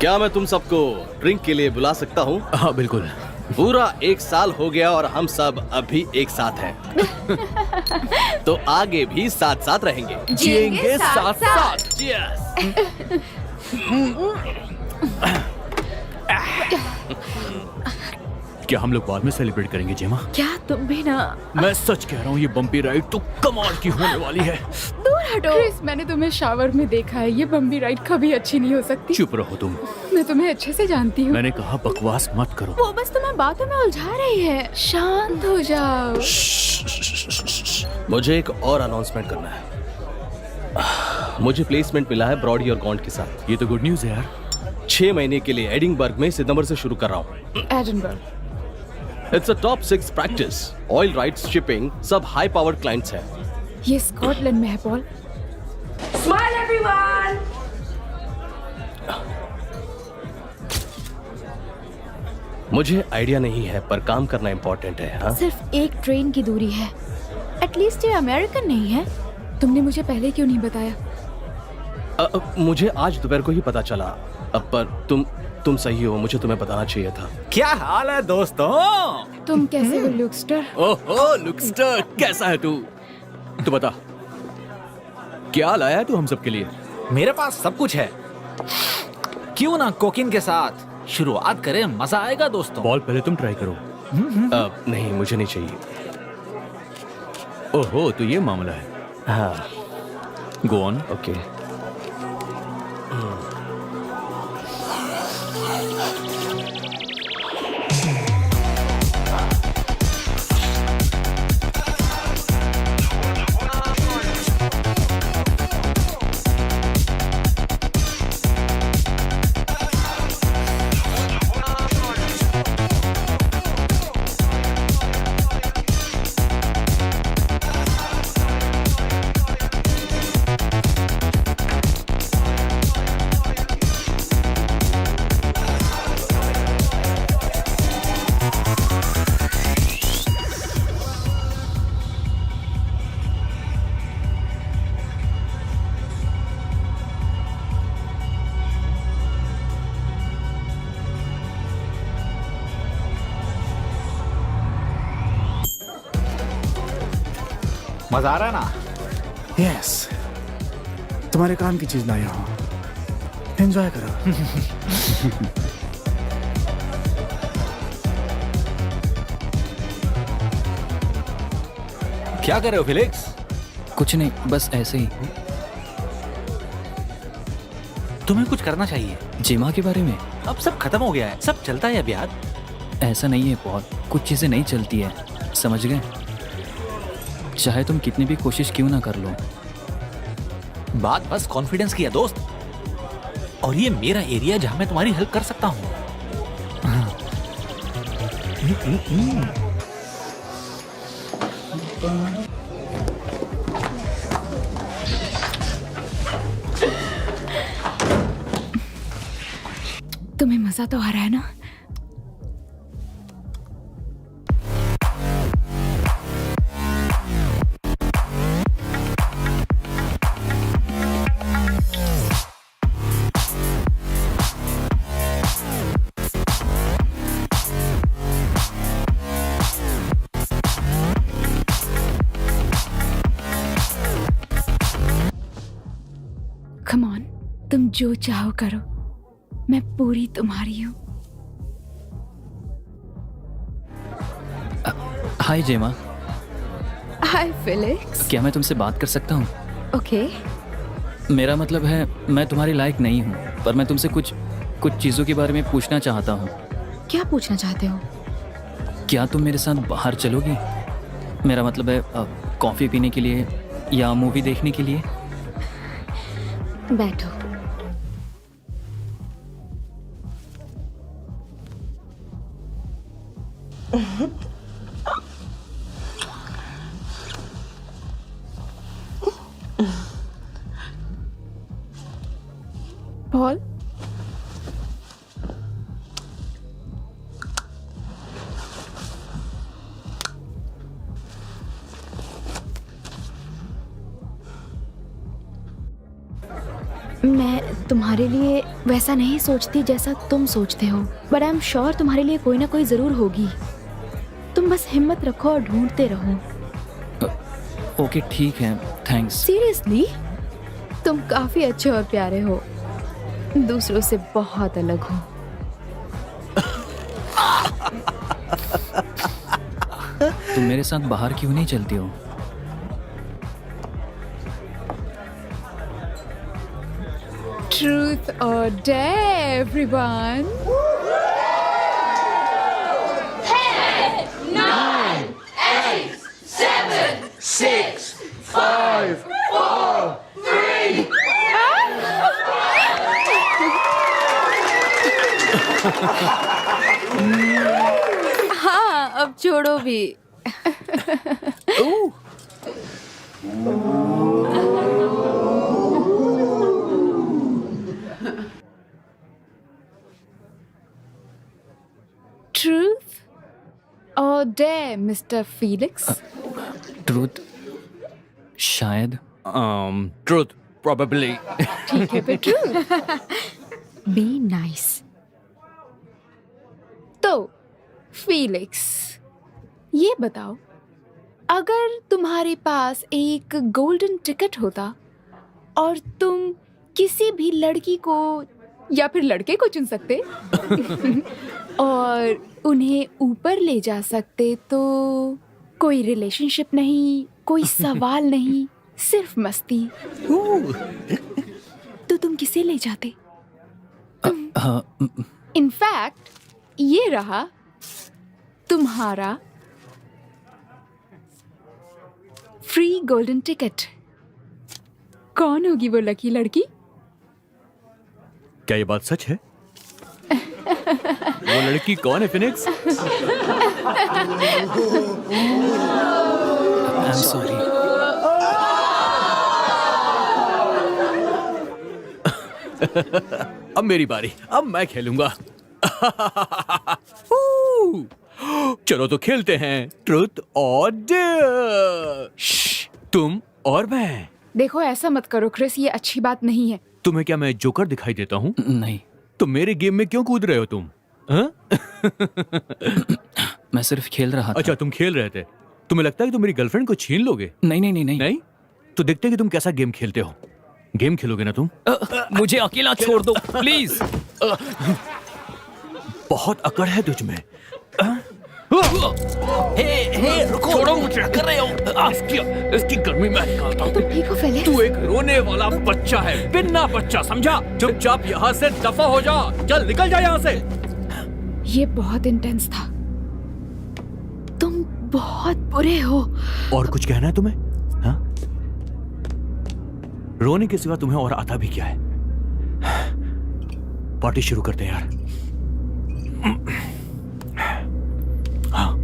क्या मैं तुम सबको ड्रिंक के लिए बुला सकता हूँ? हाँ बिल्कुल। पूरा 1 साल हो गया और हम सब अभी एक साथ हैं। तो आगे भी साथ साथ रहेंगे। जिएंगे साथ साथ। Cheers! क्या हम लोग बाद में सेलिब्रेट करेंगे जेमा? क्या तुम भी ना? मैं सच कह रहा हूँ, ये बम्पी राइड तो कमाल की होने वाली है। दूर हटो। क्रिस, मैंने तुम्हें शावर में देखा है। ये बम्बी राइड कभी अच्छी नहीं हो सकती। चुप रहो तुम। मैं तुम्हें अच्छे से जानती हूँ। मैंने कहा बकवास मत करो। वो बस तुम्हें बातों में उलझा रही है। शांत हो जाओ। मुझे एक और अनाउंसमेंट करना है। मुझे प्लेसमेंट मिला है ब्रॉडी और गॉन्ड के साथ। ये तो गुड न्यूज है यार। 6 महीने के लिए एडिनबर्ग में सितंबर से शुरू कर रहा हूँ। Edinburgh. It's a top 6 practice. Oil rights, shipping, सब हाई पावर्ड क्लाइंट्स हैं। ये स्कॉटलैंड में है पॉल। Smile everyone! मुझे आइडिया नहीं है पर काम करना इम्पोर्टेंट है। हाँ, सिर्फ एक ट्रेन की दूरी है। एटलीस्ट ये अमेरिकन नहीं है। तुमने मुझे पहले क्यों नहीं बताया? मुझे आज दोपहर को ही पता चला। पर तुम सही हो, मुझे तुम्हें बताना चाहिए था। क्या हाल है दोस्तों? तुम कैसे हो लुकस्टर? ओहो लुकस्टर, कैसा है तू? तू बता, क्या लाया है तू हम सब के लिए? मेरे पास सब कुछ है। क्यों ना कोकिन के साथ शुरुआत करें, मजा आएगा दोस्तों। बॉल पहले तुम ट्राई करो। नहीं, मुझे नहीं चाहिए। ओहो, तो ये मामला है। हाँ, गो ऑन। ओके। मजा आ रहा है ना? यस, तुम्हारे काम की चीज लाया हूँ, एंजॉय करो। क्या कर रहे हो फिलिक्स? कुछ नहीं, बस ऐसे ही। तुम्हें कुछ करना चाहिए। जिमा के बारे में? अब सब खत्म हो गया है, सब चलता है अब यार। ऐसा नहीं है पॉल, कुछ चीजें नहीं चलती है, समझ गए? चाहे तुम कितनी भी कोशिश क्यों ना कर लो। बात बस कॉन्फिडेंस की है दोस्त, और ये मेरा एरिया जहां मैं तुम्हारी हेल्प कर सकता हूँ। तुम्हें मजा तो आ रहा है ना? Come on, तुम जो चाहो करो, मैं पूरी तुम्हारी हूँ। हाय जेमा। हाय फिलिक्स। क्या मैं तुमसे बात कर सकता हूँ? ओके। मेरा मतलब है, मैं तुम्हारी लायक नहीं हूँ, पर मैं तुमसे कुछ चीज़ों के बारे में पूछना चाहता हूँ। क्या पूछना चाहते हो? क्या तुम मेरे साथ बाहर चलोगी? मेरा मतलब है कॉफ़ी पीने के लिए या मूवी देखने के लिए। बैठो। पॉल, मैं तुम्हारे लिए वैसा नहीं सोचती जैसा तुम सोचते हो, बट आई एम श्योर तुम्हारे लिए कोई ना कोई जरूर होगी। तुम बस हिम्मत रखो और ढूंढते रहो। ओके ठीक है, थैंक्स। सीरियसली, तुम काफी अच्छे और प्यारे हो, दूसरों से बहुत अलग हो। तुम मेरे साथ बाहर क्यों नहीं चलती हो? Truth or dare, everyone? हाँ, अब छोड़ो भी। Truth or dare, Mr. Felix? Truth शायद। Truth probably. ठीक है पे truth. Be nice. तो फीलिक्स, ये बताओ, अगर तुम्हारे पास एक गोल्डन टिकट होता और तुम किसी भी लड़की को या फिर लड़के को चुन सकते और उन्हें ऊपर ले जा सकते, तो कोई रिलेशनशिप नहीं, कोई सवाल नहीं, सिर्फ मस्ती, तो तुम किसे ले जाते? इनफैक्ट ये रहा तुम्हारा फ्री गोल्डन टिकट। कौन होगी वो लकी लड़की? क्या ये बात सच है? वो लड़की कौन है फिनिक्स? I am sorry. अब मेरी बारी, अब मैं खेलूंगा। चलो तो खेलते हैं ट्रुथ और डेयर। तुम और मैं। देखो ऐसा मत करो क्रिस, ये अच्छी बात नहीं है। तुम्हें क्या मैं जोकर दिखाई देता हूँ? नहीं, तो मेरे गेम में क्यों कूद रहे हो तुम? हाँ? मैं सिर्फ खेल रहा था। अच्छा, तुम खेल रहे थे। तुम्हें लगता है कि तुम मेरी गर्लफ्रेंड को छीन लोगे? नहीं नहीं नहीं नहीं, नहीं? तो देखते हैं कि तुम कैसा गेम खेलते हो। गेम खेलोगे ना तुम? मुझे अकेला छोड़ दो प्लीज। बहुत अकड़ है तुझ में। रुको, छोड़ो मुझे, कर रहे हो। इसकी गर्मी में निकालता हूँ। तुम ठीक हो फेलिक्स? तू एक रोने वाला बच्चा है, बिन्ना बच्चा, समझा? चुपचाप यहाँ से दफा हो जा। चल निकल जा यहाँ से। ये बहुत इंटेंस था। तुम बहुत बुरे हो। और कुछ कहना है तुम्हें? हाँ? रोने के सिवा तुम्हें और आता भी क्या है? पार्टी शुरू करते हैं यार। हाँ।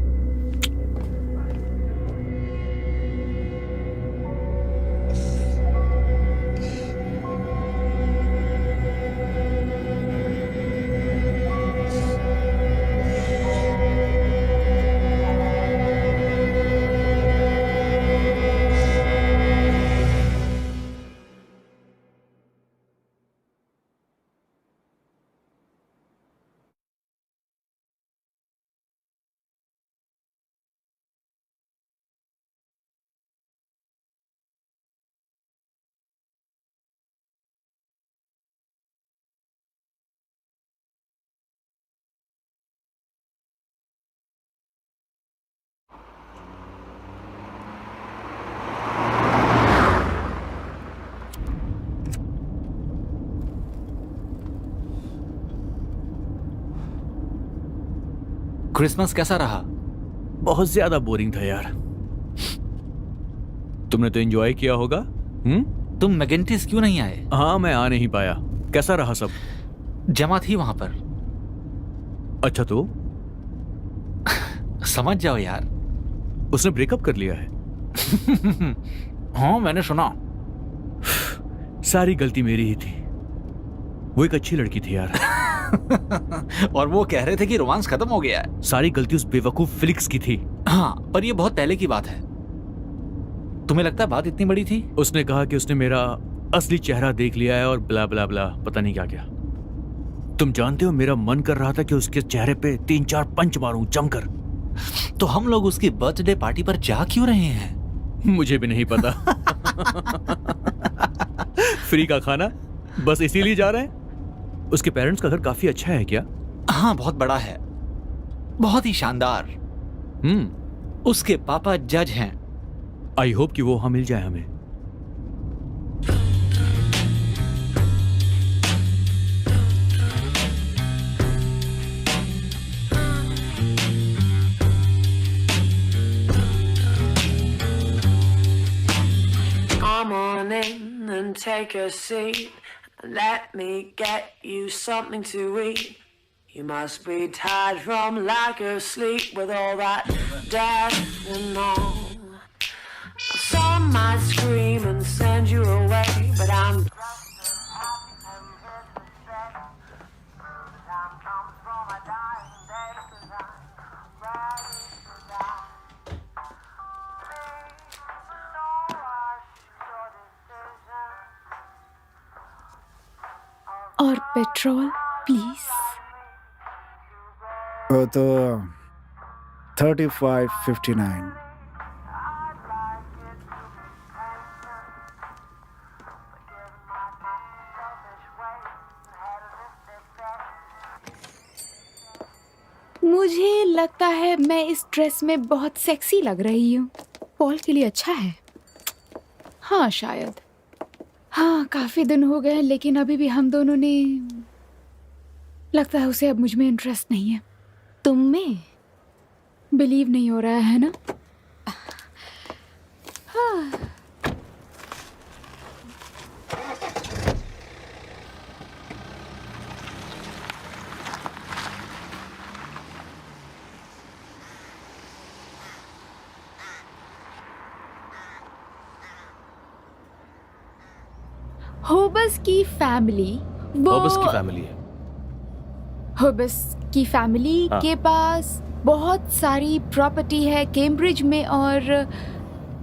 क्रिसमस कैसा रहा? बहुत ज्यादा बोरिंग था यार। तुमने तो एंजॉय किया होगा। तुम मैगेंटिस क्यों नहीं आए? हाँ, मैं आ नहीं पाया। कैसा रहा सब? जमा थी वहां पर। अच्छा, तो समझ जाओ यार। उसने ब्रेकअप कर लिया है? हाँ, मैंने सुना। सारी गलती मेरी ही थी। वो एक अच्छी लड़की थी यार। और वो कह रहे थे कि रोमांस खत्म हो गया है। सारी गलती उस बेवकूफ फिलिक्स की थी। हाँ, पर ये बहुत पहले की बात है। तुम्हें लगता है बात इतनी बड़ी थी? उसने कहा कि उसने मेरा असली चेहरा देख लिया है और ब्ला ब्ला ब्ला पता नहीं क्या क्या। तुम जानते हो मेरा मन कर रहा था कि उसके चेहरे पे 3-4 पंच मारूं जमकर। तो हम लोग उसकी बर्थडे पार्टी पर जा क्यों रहे हैं? मुझे भी नहीं पता। फ्री का खाना, बस इसीलिए जा रहे हैं। उसके पेरेंट्स का घर काफी अच्छा है क्या? हाँ, बहुत बड़ा है, बहुत ही शानदार। उसके पापा जज हैं। आई होप कि वो वहां मिल जाए हमें। Come on in and take a seat. Let me get you something to eat. You must be tired from lack of sleep with all that death and all. Some might scream and send you away, but I'm और petrol please. वो तो 35.59। मुझे लगता है मैं इस dress में बहुत सेक्सी लग रही हूँ। पॉल के लिए अच्छा है। हाँ शायद। हाँ, काफी दिन हो गए लेकिन अभी भी हम दोनों ने, लगता है उसे अब मुझ में इंटरेस्ट नहीं है। तुम में? बिलीव नहीं हो रहा है ना? हाँ। होबस की फैमिली, होबस की फैमिली है। होबस की फैमिली हाँ। के पास बहुत सारी प्रॉपर्टी है कैम्ब्रिज में और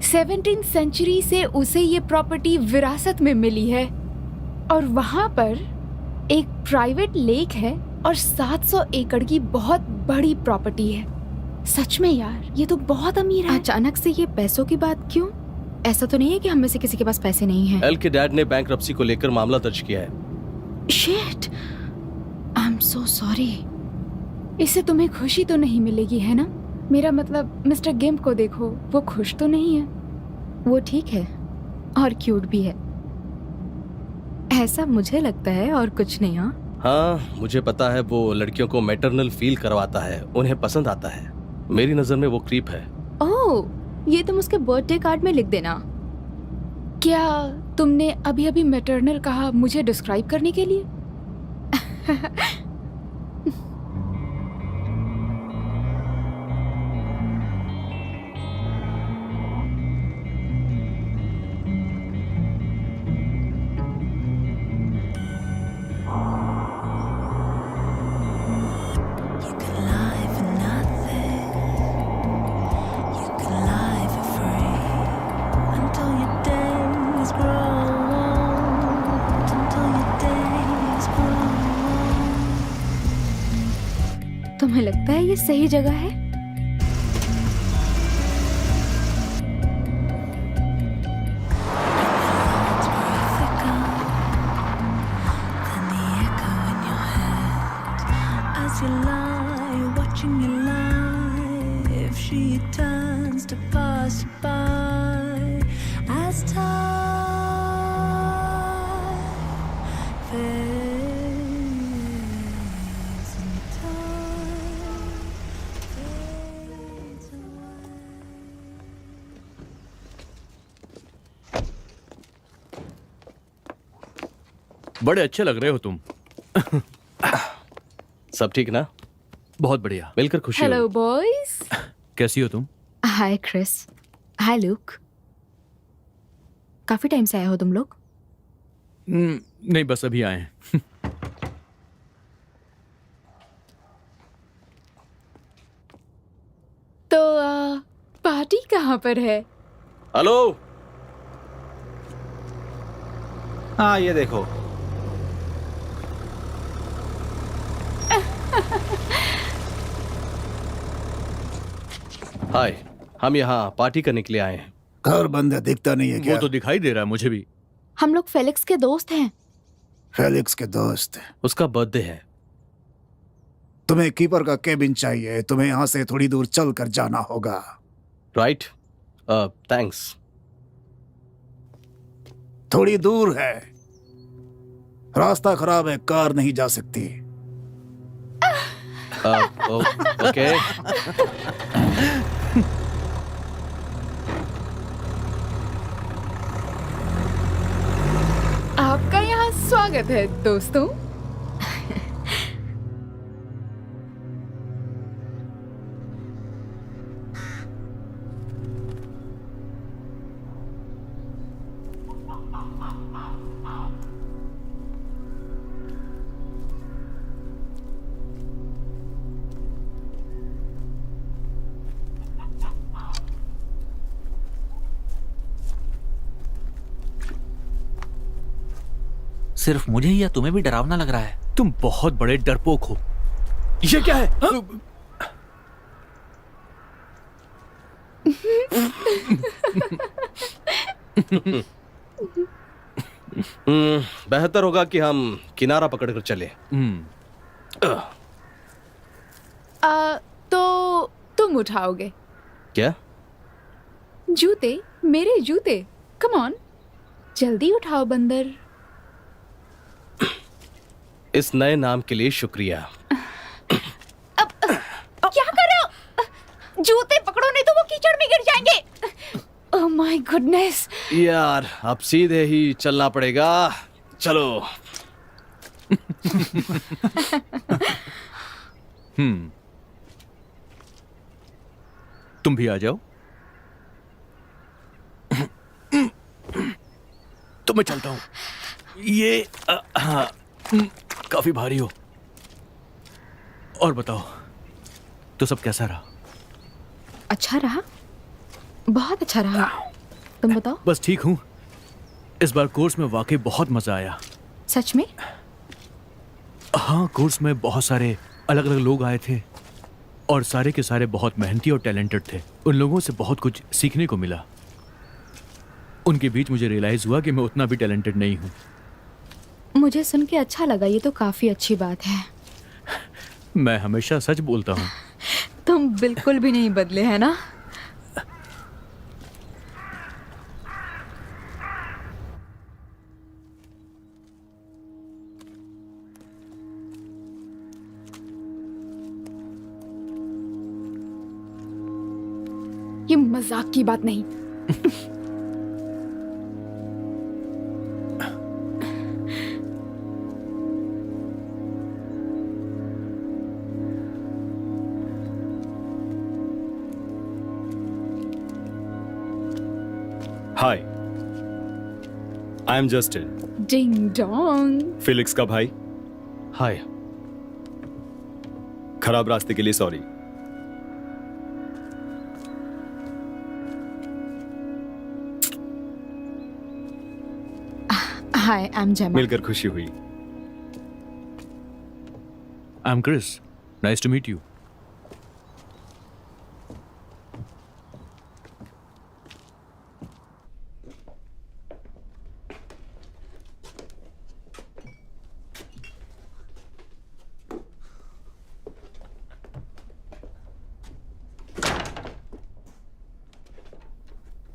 17th सेंचुरी से उसे ये प्रॉपर्टी विरासत में मिली है। और वहाँ पर एक प्राइवेट लेक है और 700 एकड़ की बहुत बड़ी प्रॉपर्टी है। सच में यार, ये तो बहुत अमीर है। अचानक से ये पैसों की बात क्यों? ऐसा तो नहीं है कि हम में से किसी के पास पैसे नहीं हैं। एल के डैड ने बैंकरप्सी को लेकर मामला दर्ज किया है। Shit, I am so sorry. इससे तुम्हें खुशी तो नहीं मिलेगी है ना? मेरा मतलब मिस्टर गिम्प को देखो, वो खुश तो नहीं है। वो ठीक है और क्यूट भी है, ऐसा मुझे लगता है, और कुछ नहीं। हाँ, मुझे पता है वो लड़कियों को मैटरनल फील करवाता है, उन्हें पसंद आता है। मेरी नजर में वो क्रीप है। ओह, ये तुम उसके बर्थडे कार्ड में लिख देना। क्या तुमने अभी अभी मैटरनल कहा मुझे डिस्क्राइब करने के लिए? तुम्हें लगता है ये सही जगह है? बड़े अच्छे लग रहे हो तुम। सब ठीक ना? बहुत बढ़िया। मिलकर खुशी हेलो हुई। बॉयज। कैसी हो तुम? हाय क्रिस। हाय लुक। काफी टाइम से आए हो तुम लोग? नहीं, बस अभी आए हैं। तो पार्टी कहाँ पर है? हेलो, हाँ ये देखो। हाय, हम यहाँ पार्टी करने के लिए आए हैं। घर बंद है, दिखता नहीं है क्या? वो तो दिखाई दे रहा है मुझे भी। हम लोग फेलिक्स के दोस्त हैं। फेलिक्स के दोस्त। उसका बर्थडे है। तुम्हें कीपर का केबिन चाहिए, तुम्हें यहाँ से थोड़ी दूर चल कर जाना होगा। Right, thanks. थोड़ी दूर है, रास्ता खराब है, कार नहीं जा सकती। ओके। आपका यहाँ स्वागत है दोस्तों। सिर्फ मुझे ही या तुम्हें भी डरावना लग रहा है? तुम बहुत बड़े डरपोक हो। ये क्या है? बेहतर होगा कि हम किनारा पकड़कर चले। तो तुम उठाओगे क्या? जूते, मेरे जूते। कम ऑन, जल्दी उठाओ बंदर। इस नए नाम के लिए शुक्रिया। क्या कर रहे हो? जूते पकड़ो नहीं तो वो कीचड़ में गिर जाएंगे। Oh my goodness. यार, अब सीधे ही चलना पड़ेगा। चलो। तुम भी आ जाओ। तो मैं चलता हूं। ये हाँ, काफी भारी हो। और बताओ, तो सब कैसा रहा? अच्छा रहा, बहुत अच्छा रहा। तुम बताओ। बस ठीक हूँ। इस बार कोर्स में वाकई बहुत मजा आया। सच में? हाँ, कोर्स में बहुत सारे अलग अलग लोग आए थे और सारे के सारे बहुत मेहनती और टैलेंटेड थे। उन लोगों से बहुत कुछ सीखने को मिला। उनके बीच मुझे रियलाइज हुआ कि मैं उतना भी टैलेंटेड नहीं हूँ। मुझे सुन के अच्छा लगा, ये तो काफी अच्छी बात है। मैं हमेशा सच बोलता हूँ। तुम बिल्कुल भी नहीं बदले, है ना? ये मजाक की बात नहीं। Hi, I am Justin, ding dong. Felix का भाई। हाय। खराब रास्ते के लिए सॉरी। हाय, आई एम जेमा। मिलकर खुशी हुई। I am Chris, nice to meet you.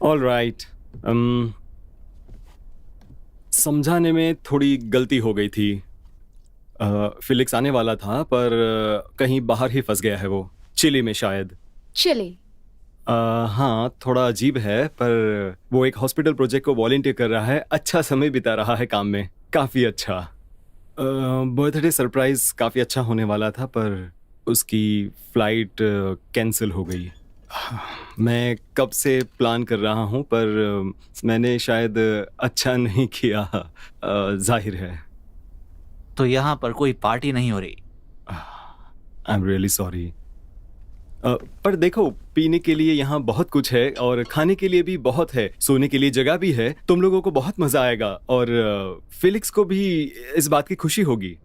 All right. समझाने में थोड़ी गलती हो गई थी। फिलिक्स आने वाला था पर कहीं बाहर ही फंस गया है वो, चिली में शायद। चले। हाँ, थोड़ा अजीब है पर वो एक हॉस्पिटल प्रोजेक्ट को वॉलंटियर कर रहा है। अच्छा समय बिता रहा है काम में, काफ़ी अच्छा। बर्थडे सरप्राइज काफ़ी अच्छा होने वाला था पर उसकी फ्लाइट कैंसिल हो गई। मैं कब से प्लान कर रहा हूँ पर मैंने शायद अच्छा नहीं किया, जाहिर है। तो यहाँ पर कोई पार्टी नहीं हो रही? I am really sorry. पर देखो, पीने के लिए यहाँ बहुत कुछ है और खाने के लिए भी बहुत है, सोने के लिए जगह भी है। तुम लोगों को बहुत मजा आएगा और फिलिक्स को भी इस बात की खुशी होगी।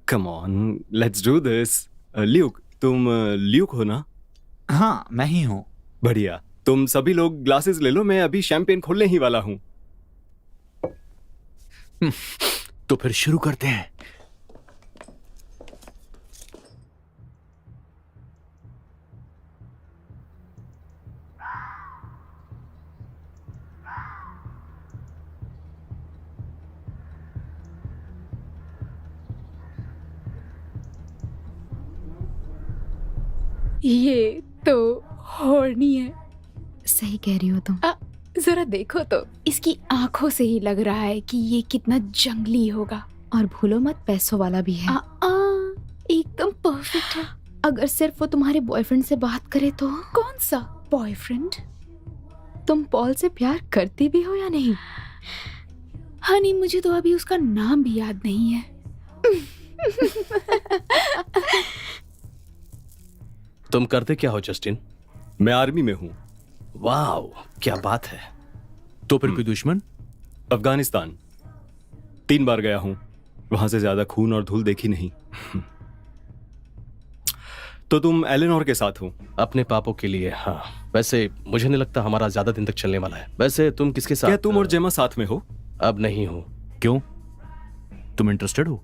Come on, let's do this. Luke, तुम ल्यूक हो ना? हाँ, मैं ही हूँ। बढ़िया। तुम सभी लोग ग्लासेस ले लो, मैं अभी शैंपेन खोलने ही वाला हूँ। तो फिर शुरू करते हैं। ये तो हॉर्नी है। सही कह रही हो तुम। जरा देखो तो, इसकी आंखों से ही लग रहा है कि ये कितना जंगली होगा। और भूलो मत, पैसों वाला भी है। एकदम परफेक्ट है। अगर सिर्फ वो तुम्हारे बॉयफ्रेंड से बात करे तो। कौन सा बॉयफ्रेंड? तुम पॉल से प्यार करती भी हो या नहीं? हनी, मुझे तो अभी उसका नाम भी याद नहीं है। तुम करते क्या हो जस्टिन? मैं आर्मी में हूँ। वाह, क्या बात है। तो फिर कोई दुश्मन? अफगानिस्तान 3 बार गया हूँ, वहां से ज्यादा खून और धूल देखी नहीं। तो तुम एलेनोर के साथ हो? अपने पापों के लिए, हाँ। वैसे मुझे नहीं लगता हमारा ज्यादा दिन तक चलने वाला है। वैसे तुम किसके साथ? क्या तुम और जेमा साथ में हो? अब नहीं हूँ। क्यों? तुम इंटरेस्टेड हो?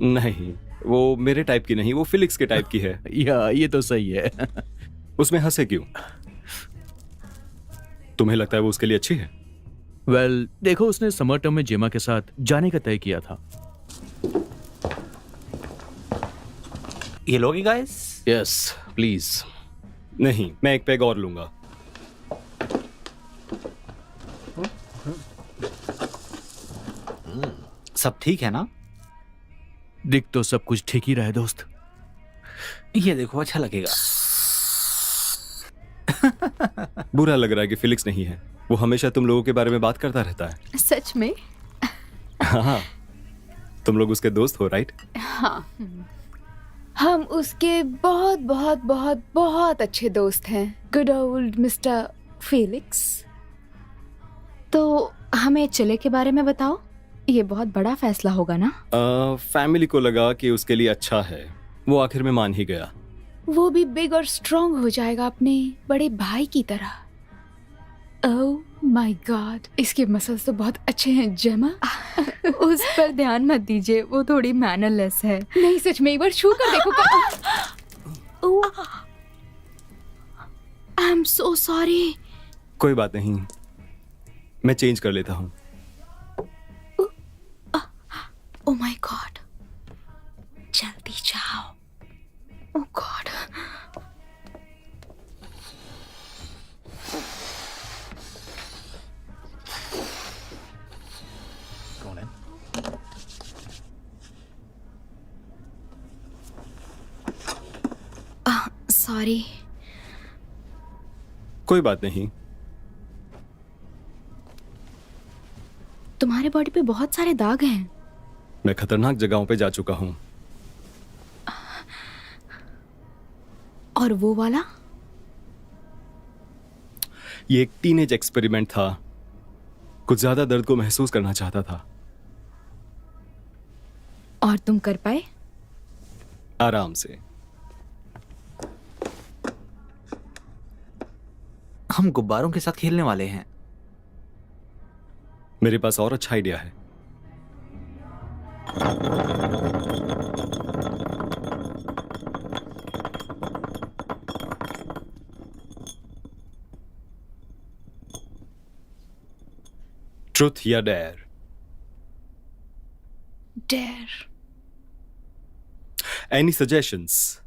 नहीं, वो मेरे टाइप की नहीं, वो फिलिक्स के टाइप की है। या ये तो सही है। उसमें हंसे क्यों? तुम्हें लगता है वो उसके लिए अच्छी है? वेल, देखो, उसने समर टर्म में जेमा के साथ जाने का तय किया था। ये लोगे गाइस? Yes please. नहीं, मैं एक पैग और लूंगा। सब ठीक है ना? दिख तो सब कुछ ठीक ही रहे दोस्त। ये देखो, अच्छा लगेगा। बुरा लग रहा है कि फिलिक्स नहीं है। वो हमेशा तुम लोगों के बारे में बात करता रहता है। सच में? हाँ, तुम लोग उसके दोस्त हो, राइट? हाँ, हम उसके बहुत बहुत बहुत बहुत अच्छे दोस्त हैं। Good old mister Felix. तो हमें चले के बारे में बताओ। ये बहुत बड़ा फैसला होगा ना? फैमिली को लगा कि उसके लिए अच्छा है, वो आखिर में मान ही गया। वो भी बिग और स्ट्रॉन्ग हो जाएगा अपने बड़े भाई की तरह। ओह माय गॉड, इसके मसल्स तो बहुत अच्छे हैं जेमा। उस पर ध्यान मत दीजिए, वो थोड़ी मैनरलेस है। नहीं, सच में एक बार छू कर देखो। आई एम सो सॉरी। कोई बात नहीं, मैं चेंज कर लेता हूँ। ओह माय गॉड, जल्दी जाओ। ओह गॉड। सॉरी। कोई बात नहीं। तुम्हारे बॉडी पे बहुत सारे दाग हैं। मैं खतरनाक जगहों पे जा चुका हूँ। और वो वाला? ये एक टीनेज एक्सपेरिमेंट था। कुछ ज्यादा दर्द को महसूस करना चाहता था। और तुम कर पाए? आराम से। हम गुब्बारों के साथ खेलने वाले हैं। मेरे पास और अच्छा आइडिया है। ट्रुथ या dare? Dare. Any suggestions?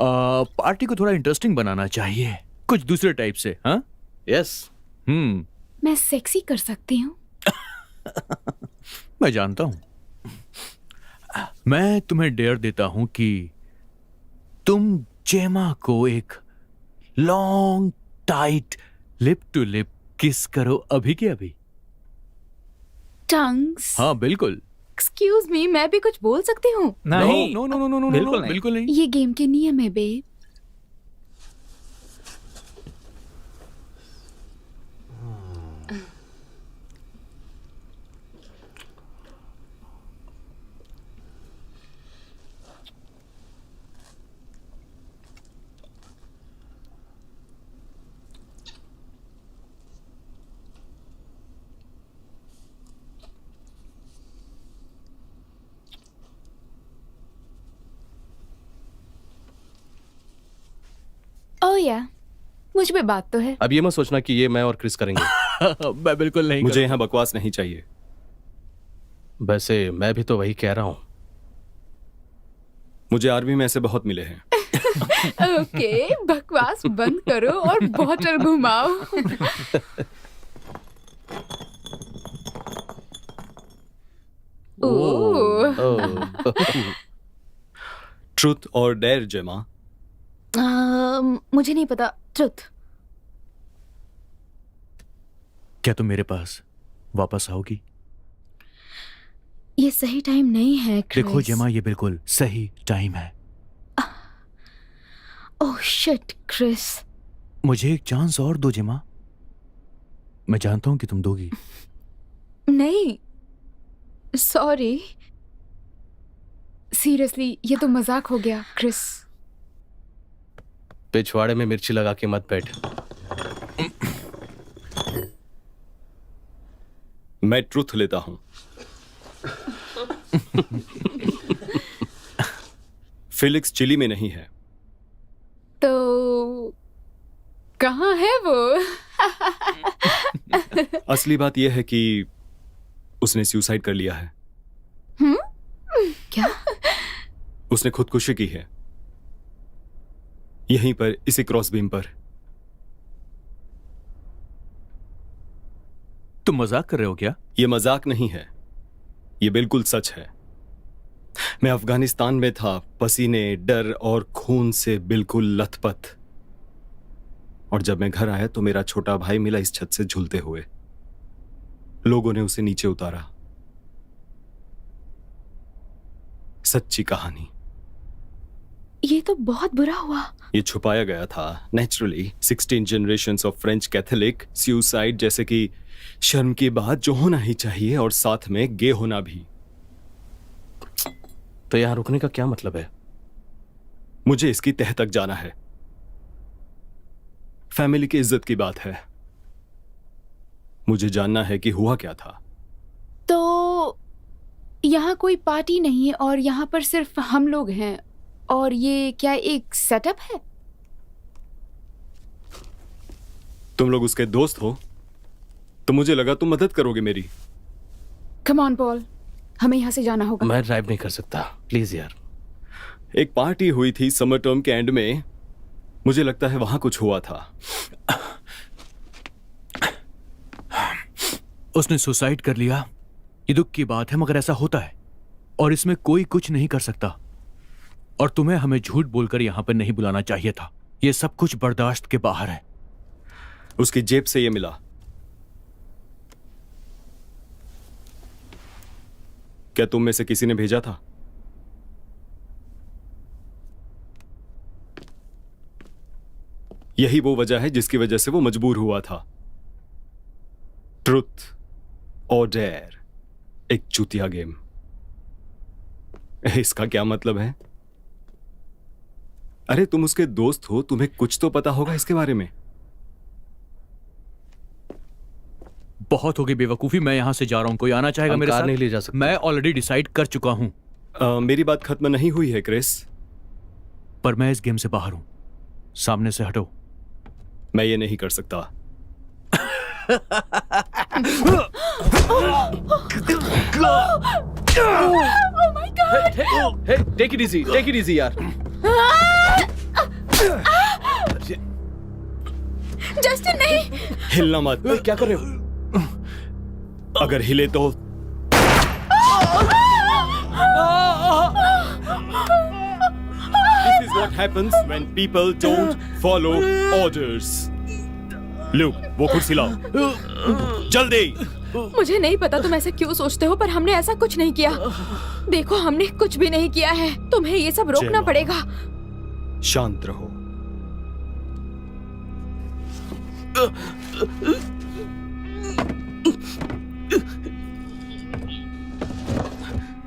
Party को थोड़ा इंटरेस्टिंग बनाना चाहिए, कुछ दूसरे टाइप से। हाँ, यस। मैं सेक्सी कर सकती हूँ। मैं जानता हूं। मैं तुम्हें डेयर देता हूं कि तुम जेमा को एक long tight lip to lip kiss करो, अभी के अभी। टंग्स? हाँ बिल्कुल। एक्सक्यूज मी, मैं भी कुछ बोल सकती हूँ? नहीं, no no no no no, बिल्कुल नहीं। बिल्कुल नहीं। ये गेम के नियम है बेब। या मुझ पे बात तो है। अब ये मत सोचना कि ये मैं और क्रिस करेंगे। मैं बिल्कुल नहीं मुझे यहाँ बकवास नहीं चाहिए। वैसे मैं भी तो वही कह रहा हूँ। मुझे आर्मी में ऐसे बहुत मिले हैं। ओके, बकवास बंद करो और बॉटल घुमाओ। ओह, ट्रुथ और डेयर जेमा। मुझे नहीं पता। ट्रुथ। क्या तुम मेरे पास वापस आओगी? ये सही टाइम नहीं है क्रिस। देखो जेमा, ये बिल्कुल सही टाइम है। Oh shit Chris. मुझे एक चांस और दो जेमा। मैं जानता हूं कि तुम दोगी। नहीं, सॉरी, सीरियसली ये तो मजाक हो गया क्रिस। पिछवाड़े में मिर्ची लगा के मत बैठ। मैं ट्रुथ लेता हूं। फिलिक्स चिली में नहीं है। तो कहाँ है वो? असली बात यह है कि उसने सुसाइड कर लिया है। क्या? उसने खुदकुशी की है, यहीं पर, इसी क्रॉस बीम पर। तुम मजाक कर रहे हो क्या? यह मजाक नहीं है, यह बिल्कुल सच है। मैं अफगानिस्तान में था, पसीने, डर और खून से बिल्कुल लथपथ। और जब मैं घर आया तो मेरा छोटा भाई मिला इस छत से झूलते हुए। लोगों ने उसे नीचे उतारा। सच्ची कहानी। ये तो बहुत बुरा हुआ। ये छुपाया गया था naturally. 16 generations of French Catholic suicide, जैसे कि शर्म की बात जो होना ही चाहिए, और साथ में गे होना भी। तो यहाँ रुकने का क्या मतलब है? मुझे इसकी तह तक जाना है। फैमिली की इज्जत की बात है। मुझे जानना है कि हुआ क्या था। तो यहाँ कोई पार्टी नहीं है और यहाँ पर सिर्फ हम लोग हैं, और ये क्या एक सेटअप है? तुम लोग उसके दोस्त हो, तो मुझे लगा तुम मदद करोगे मेरी। कम ऑन पॉल, हमें यहाँ से जाना होगा। मैं ड्राइव नहीं कर सकता, प्लीज यार। एक पार्टी हुई थी समर टर्म के एंड में, मुझे लगता है वहां कुछ हुआ था। उसने सुसाइड कर लिया। ये दुख की बात है, मगर ऐसा होता है और इसमें कोई कुछ नहीं कर सकता। और तुम्हें हमें झूठ बोलकर यहां पर नहीं बुलाना चाहिए था। ये सब कुछ बर्दाश्त के बाहर है। उसकी जेब से ये मिला। क्या तुम में से किसी ने भेजा था? यही वो वजह है जिसकी वजह से वो मजबूर हुआ था। ट्रुथ और डेयर, एक चूतिया गेम। इसका क्या मतलब है? अरे तुम उसके दोस्त हो, तुम्हें कुछ तो पता होगा इसके बारे में। बहुत हो गई बेवकूफी। मैं यहां से जा रहा हूं। कोई आना चाहेगा हम मेरे कार साथ? नहीं ले जा सकते। मैं ऑलरेडी डिसाइड कर चुका हूं। मेरी बात खत्म नहीं हुई है क्रिस। पर मैं इस गेम से बाहर हूं। सामने से हटो। मैं ये नहीं कर सकता। Hey, take it easy यार। जस्टिन नहीं। हिलना मत। क्या कर रहे हो? अगर हिले तो This is what happens when people don't follow orders. लो, वो कुर्सी लाओ जल्दी। मुझे नहीं पता तुम ऐसा क्यों सोचते हो, पर हमने ऐसा कुछ नहीं किया। देखो, हमने कुछ भी नहीं किया है। तुम्हें ये सब रोकना जेमा। पड़ेगा। शांत रहो।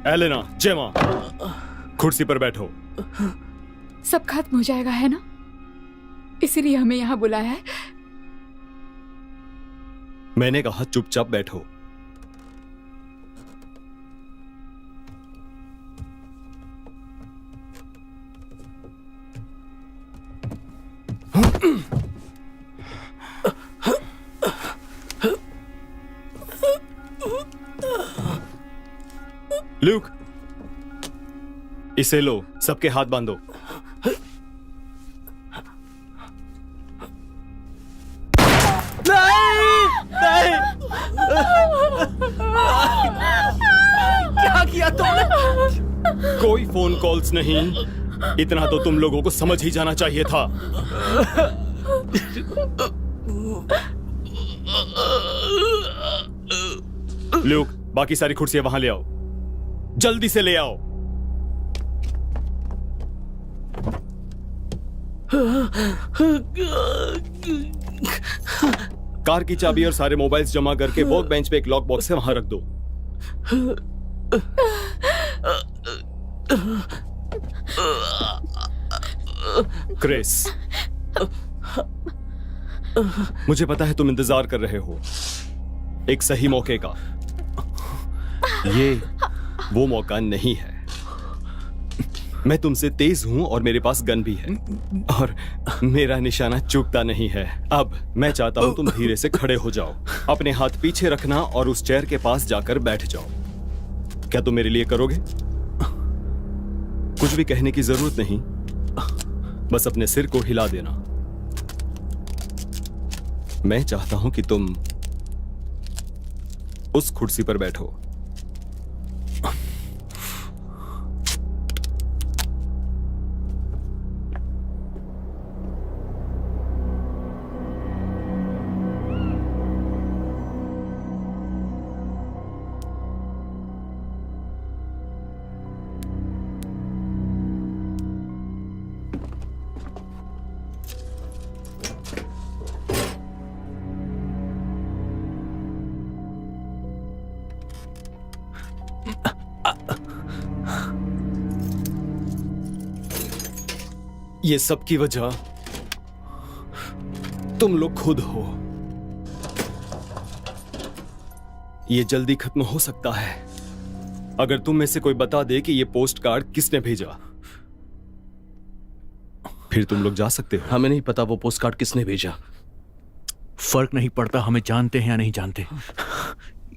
एलेना, जेमा, कुर्सी पर बैठो। सब खत्म हो जाएगा, है ना? इसीलिए हमें यहाँ बुलाया है। मैंने कहा चुपचाप बैठो। ल्यूक, इसे लो, सबके हाथ बांधो। क्या किया तुमने? कोई फोन कॉल्स नहीं, इतना तो तुम लोगों को समझ ही जाना चाहिए था। ल्यूक, बाकी सारी कुर्सियां वहां ले आओ, जल्दी से ले आओ। कार की चाबी और सारे मोबाइल्स जमा करके वर्क बेंच पे एक लॉक बॉक्स है, वहां रख दो। क्रिस, मुझे पता है तुम इंतजार कर रहे हो एक सही मौके का। ये वो मौका नहीं है। मैं तुमसे तेज हूं और मेरे पास गन भी है और मेरा निशाना चूकता नहीं है। अब मैं चाहता हूं तुम धीरे से खड़े हो जाओ, अपने हाथ पीछे रखना और उस चेयर के पास जाकर बैठ जाओ। क्या तुम मेरे लिए करोगे? कुछ भी कहने की जरूरत नहीं, बस अपने सिर को हिला देना। मैं चाहता हूं कि तुम उस कुर्सी पर बैठो। ये सब की वजह तुम लोग खुद हो। ये जल्दी खत्म हो सकता है अगर तुम में से कोई बता दे कि ये पोस्ट कार्ड किसने भेजा। फिर तुम लोग जा सकते हो। हमें नहीं पता वो पोस्ट कार्ड किसने भेजा। फर्क नहीं पड़ता हमें जानते हैं या नहीं जानते।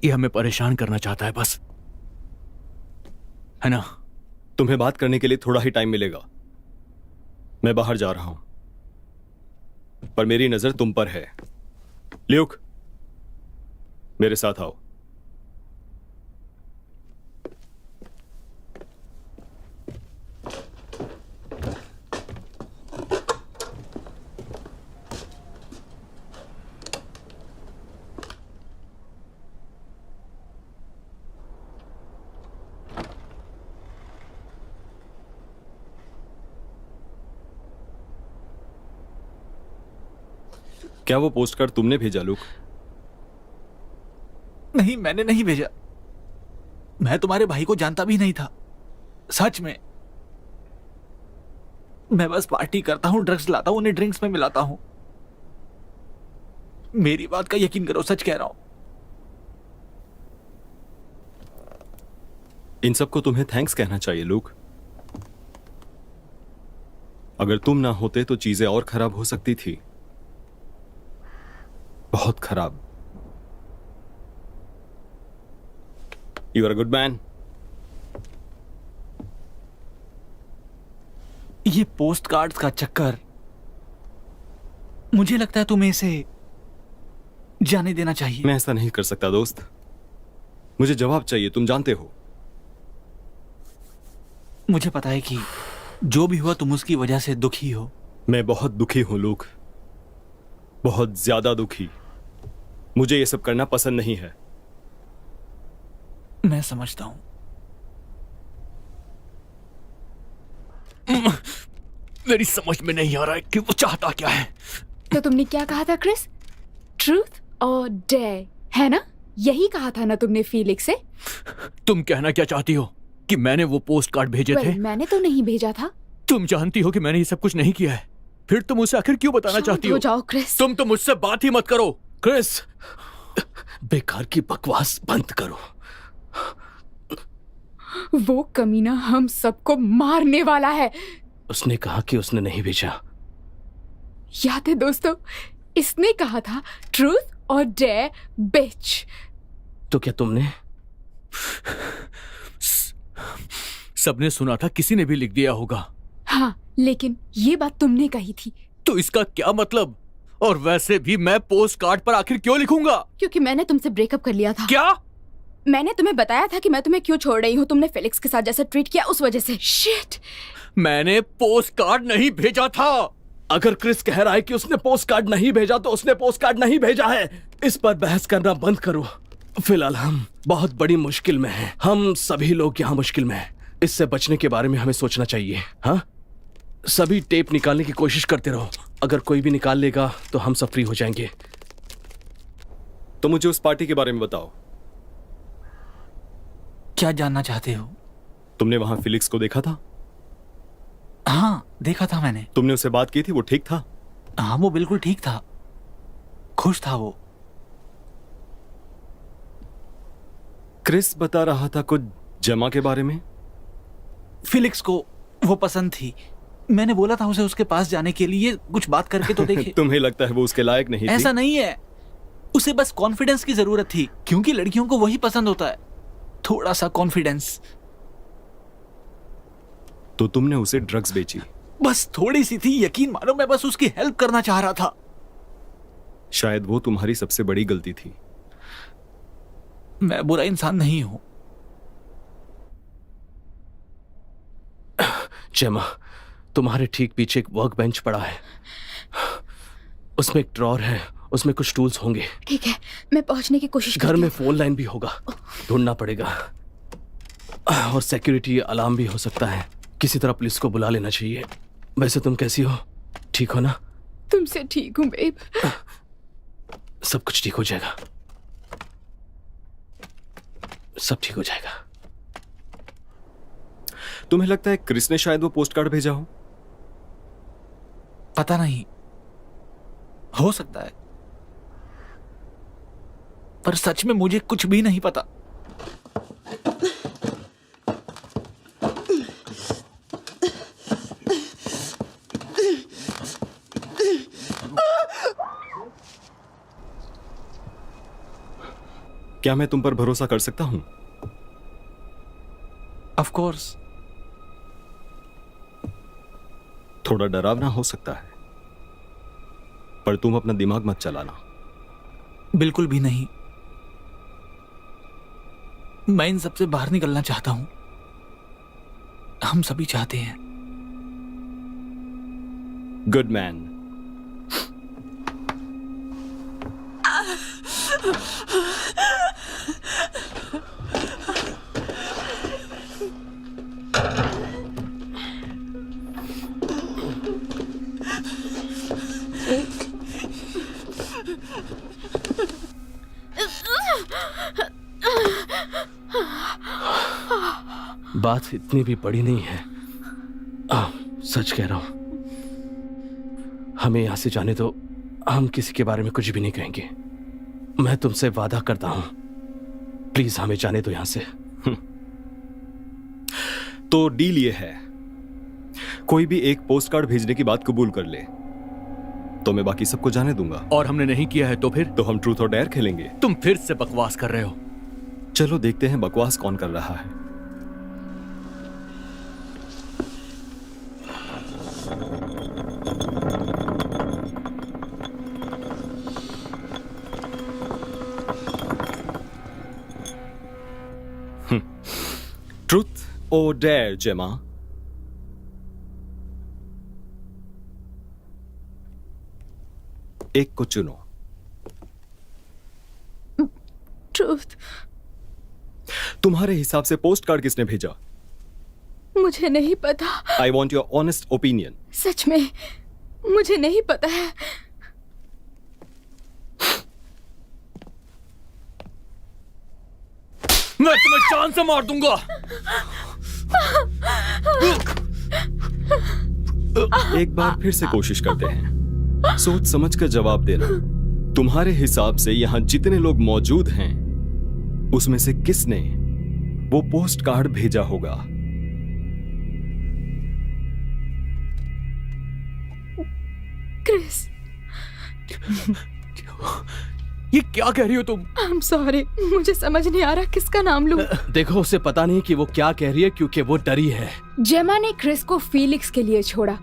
ये हमें परेशान करना चाहता है बस, है ना? तुम्हें बात करने के लिए थोड़ा ही टाइम मिलेगा। मैं बाहर जा रहा हूं, पर मेरी नजर तुम पर है। ल्यूक, मेरे साथ आओ। क्या वो पोस्ट कार्ड तुमने भेजा लूक? नहीं, मैंने नहीं भेजा। मैं तुम्हारे भाई को जानता भी नहीं था, सच में। मैं बस पार्टी करता हूं, ड्रग्स लाता हूं, उन्हें ड्रिंक्स में मिलाता हूं। मेरी बात का यकीन करो, सच कह रहा हूं। इन सबको तुम्हें थैंक्स कहना चाहिए लूक। अगर तुम ना होते तो चीजें और खराब हो सकती थी, बहुत खराब। You are a good man. ये पोस्ट कार्ड्स का चक्कर, मुझे लगता है तुम्हें इसे जाने देना चाहिए। मैं ऐसा नहीं कर सकता दोस्त, मुझे जवाब चाहिए, तुम जानते हो। मुझे पता है कि जो भी हुआ तुम उसकी वजह से दुखी हो। मैं बहुत दुखी हूं लूक, बहुत ज्यादा दुखी। मुझे ये सब करना पसंद नहीं है। मैं समझता हूं। मेरी समझ में नहीं आ रहा है कि वो चाहता क्या है। तो तुमने क्या कहा था क्रिस? ट्रूथ और डेयर, है ना? यही कहा था ना तुमने फीलिक्स से? तुम कहना क्या चाहती हो कि मैंने वो पोस्ट कार्ड भेजे थे? मैंने तो नहीं भेजा था। तुम जानती हो कि मैंने ये सब कुछ नहीं किया है, फिर तुम उसे आखिर क्यों बताना चाहती हो? जाओ क्रिस। तुम तो मुझसे बात ही मत करो। क्रिस, बेकार की बकवास बंद करो। वो कमीना हम सबको मारने वाला है। उसने कहा कि उसने नहीं भेजा। याद है दोस्तों, इसने कहा था ट्रूथ और डेयर बिच। तो क्या तुमने? सबने सुना था, किसी ने भी लिख दिया होगा। हाँ, लेकिन ये बात तुमने कही थी। तो इसका क्या मतलब? और वैसे भी मैं पोस्ट कार्ड पर आखिर क्यों लिखूंगा? क्योंकि मैंने तुमसे ब्रेकअप कर लिया था। क्या? मैंने तुम्हें बताया था कि मैं तुम्हें क्यों छोड़ रही हूँ। तुमने फेलिक्स के साथ जैसा ट्रीट किया उस वजह से। शिट! मैंने पोस्ट कार्ड नहीं भेजा था। अगर क्रिस कह रहा है कि उसने पोस्ट कार्ड नहीं भेजा तो उसने पोस्ट कार्ड नहीं भेजा है। इस पर बहस करना बंद करो। फिलहाल हम बहुत बड़ी मुश्किल में हैं। हम सभी लोग यहाँ मुश्किल में हैं। इससे बचने के बारे में हमें सोचना चाहिए। हाँ, सभी टेप निकालने की कोशिश करते रहो। अगर कोई भी निकाल लेगा तो हम सब फ्री हो जाएंगे। तो मुझे उस पार्टी के बारे में बताओ। क्या जानना चाहते हो? तुमने वहां फिलिक्स को देखा था? हाँ, देखा था मैंने। तुमने उससे बात की थी? वो ठीक था? हाँ, वो बिल्कुल ठीक था, खुश था वो। क्रिस बता रहा था कुछ जमा के बारे में। फिलिक्स को वो पसंद थी। मैंने बोला था उसे उसके पास जाने के लिए, कुछ बात करके तो देखे। तुम्हें लगता है वो उसके लायक नहीं थी? ऐसा नहीं है, उसे बस कॉन्फिडेंस की जरूरत थी, क्योंकि लड़कियों को वही पसंद होता है, थोड़ा सा कॉन्फिडेंस। तो तुमने उसे ड्रग्स बेची? बस थोड़ी सी थी, यकीन मानो, मैं बस उसकी हेल्प करना चाह रहा था। शायद वो तुम्हारी सबसे बड़ी गलती थी। मैं बुरा इंसान नहीं हूं। जेमा, तुम्हारे ठीक पीछे एक वर्क बेंच पड़ा है। उसमें एक ड्रॉर है, उसमें कुछ टूल्स होंगे। ठीक है, मैं पहुंचने की कोशिश घर करती में हूँ। फोन लाइन भी होगा, ढूंढना पड़ेगा। और सिक्योरिटी अलार्म भी हो सकता है। किसी तरह पुलिस को बुला लेना चाहिए। वैसे तुम कैसी हो? ठीक हो ना? तुमसे ठीक हूँ बेब। सब कुछ ठीक हो जाएगा। सब ठीक हो जाएगा। तुम्हें लगता है क्रिस ने शायद वो पोस्ट कार्ड भेजा हो? पता नहीं, हो सकता है, पर सच में मुझे कुछ भी नहीं पता। क्या मैं तुम पर भरोसा कर सकता हूं? Of course. थोड़ा डरावना हो सकता है, पर तुम अपना दिमाग मत चलाना। बिल्कुल भी नहीं, मैं इन सबसे बाहर निकलना चाहता हूं। हम सभी चाहते हैं। Good man. बात इतनी भी बड़ी नहीं है। सच कह रहा हूं। हमें यहां से जाने दो। हम किसी के बारे में कुछ भी नहीं कहेंगे। मैं तुमसे वादा करता हूं, प्लीज हमें जाने दो यहां से। तो डील ये है, कोई भी एक पोस्ट कार्ड भेजने की बात कबूल कर ले तो मैं बाकी सबको जाने दूंगा। और हमने नहीं किया है तो फिर? तो हम ट्रूथ और डेयर खेलेंगे। तुम फिर से बकवास कर रहे हो। चलो देखते हैं बकवास कौन कर रहा है। ट्रूथ और डेयर जेमा? एक को चुनो। ट्रूथ। तुम्हारे हिसाब से पोस्ट कार्ड किसने भेजा? मुझे नहीं पता। I want your honest opinion. सच में मुझे नहीं पता है। मैं तुम्हें जान से मार दूंगा। एक बार फिर से कोशिश करते हैं। सोच समझ कर जवाब देना। तुम्हारे हिसाब से यहां जितने लोग मौजूद हैं उसमें से किसने वो पोस्ट कार्ड भेजा होगा? क्रिस। ये क्या कह रही हो तुम? आई एम सॉरी, मुझे समझ नहीं आ रहा किसका नाम लूं। देखो, उसे पता नहीं कि वो क्या कह रही है क्योंकि वो डरी है। जेमा ने क्रिस को फीलिक्स के लिए छोड़ा,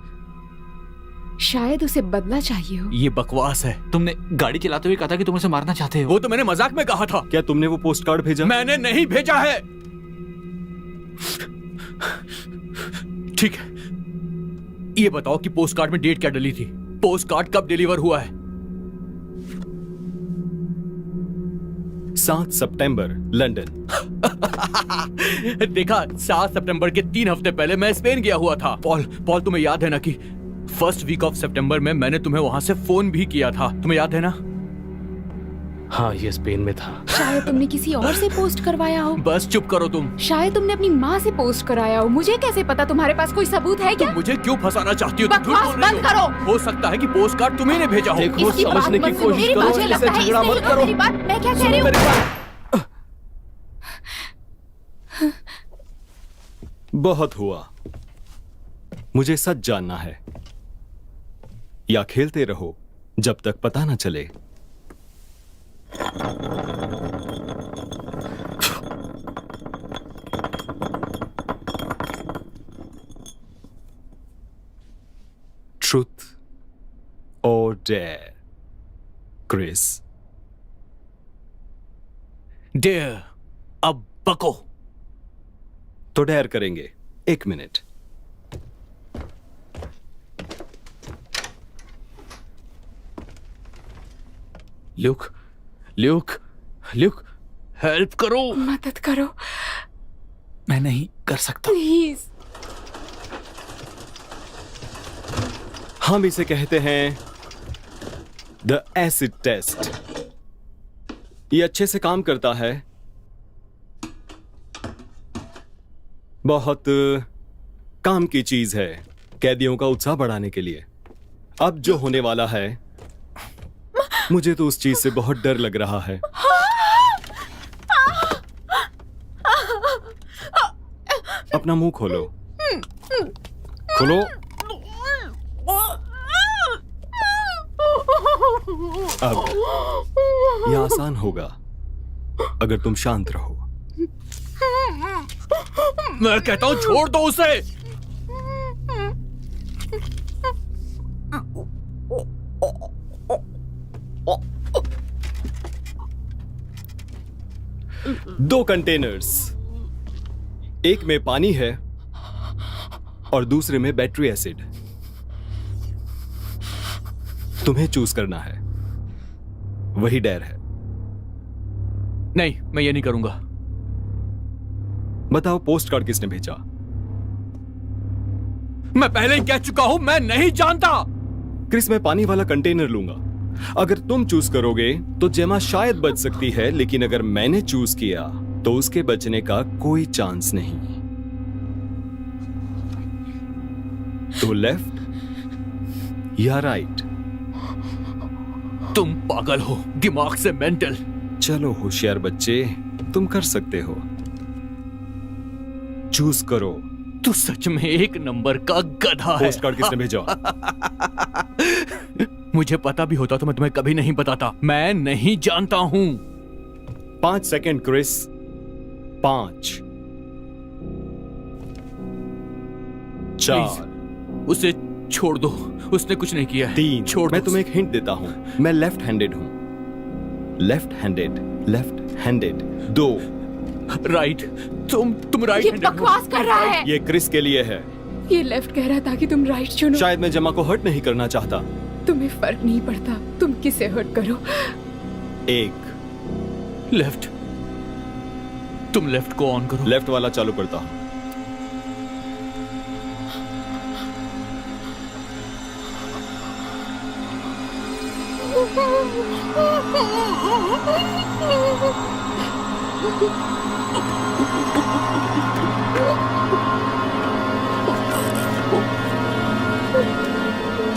शायद उसे बदला चाहिए हो। ये बकवास है। तुमने गाड़ी चलाते हुए कहा था कि तुम उसे मारना चाहते हो। वो तो मैंने मजाक में कहा था। क्या तुमने वो पोस्ट कार्ड भेजा? मैंने नहीं भेजा है। ठीक है, ये बताओ कि पोस्ट कार्ड में डेट क्या डली थी? पोस्ट कार्ड कब डिलीवर हुआ है? 7 सितंबर, लंदन। देखा, 7 सितंबर के 3 हफ्ते पहले मैं स्पेन गया हुआ था। पॉल तुम्हें याद है ना कि फर्स्ट वीक ऑफ सितंबर में मैंने तुम्हें वहां से फोन भी किया था, तुम्हें याद है ना? हाँ, ये स्पेन में था। शायद तुमने किसी और से पोस्ट करवाया हो। बस चुप करो तुम। शायद तुमने अपनी माँ से पोस्ट कराया हो। मुझे कैसे पता? तुम्हारे पास कोई सबूत है क्या? तुम मुझे क्यों फंसाना चाहती हो? तुम झूठ बकवास बोल रही बंद हो। करो। हो सकता है कि पोस्ट कार्ड तुम्ही ने भेजा हो। देखो, इसकी बात समझने की मत सुनो। कोशिश मेरी करो, मुझे इससे लगता है झगड़ा इसने मत ही करो। मेरी बात, मैं क्या कह रही सुनो हूँ? मेरी बात। बहुत हुआ, मुझे सच जानना है। या खेलते रहो जब तक पता न चले। ट्रूथ और डेयर, क्रिस? डेयर। अब बको। तो डेयर करेंगे। 1 मिनट। ल्यूक, हेल्प करो। मदद करो मैं नहीं कर सकता। प्लीज। हम इसे कहते हैं द एसिड टेस्ट। ये अच्छे से काम करता है। बहुत काम की चीज है कैदियों का उत्साह बढ़ाने के लिए। अब जो होने वाला है, मुझे तो उस चीज से बहुत डर लग रहा है। अपना मुंह खोलो। खोलो। अब यह आसान होगा अगर तुम शांत रहो। मैं कहता हूं छोड़ दो उसे। दो कंटेनर्स, एक में पानी है और दूसरे में बैटरी एसिड। तुम्हें चूज करना है, वही डेयर है। नहीं, मैं ये नहीं करूंगा। बताओ, पोस्ट कार्ड किसने भेजा? मैं पहले ही कह चुका हूं, मैं नहीं जानता। क्रिस, मैं पानी वाला कंटेनर लूंगा। अगर तुम चूज करोगे तो जेमा शायद बच सकती है, लेकिन अगर मैंने चूज किया तो उसके बचने का कोई चांस नहीं। तो लेफ्ट या राइट? तुम पागल हो, दिमाग से मेंटल। चलो होशियार बच्चे, तुम कर सकते हो। चूज करो। तू सच में एक नंबर का गधा है। पोस्ट कार्ड किसने भेजा? मुझे पता भी होता तो मैं तुम्हें कभी नहीं बताता। मैं नहीं जानता हूं। 5 सेकंड क्रिस। 5, 4, उसे छोड़ दो, उसने कुछ नहीं किया है। 3। छोड़ मैं दो। तुम्हें एक हिंट देता हूं, मैं लेफ्ट हैंडेड हूं। Left handed, left handed. 2। Right. तुम राइट ये हैंडेड हो। बकवास कर रहा है। ये क्रिस के लिए है। ये लेफ्ट कह रहा था कि तुम राइट चुनो। शायद मैं जमा को हर्ट नहीं करना चाहता। तुम्हें फर्क नहीं पड़ता तुम किसे हर्ट करो। 1। लेफ्ट। तुम लेफ्ट को ऑन करो। लेफ्ट वाला चालू करता हूं।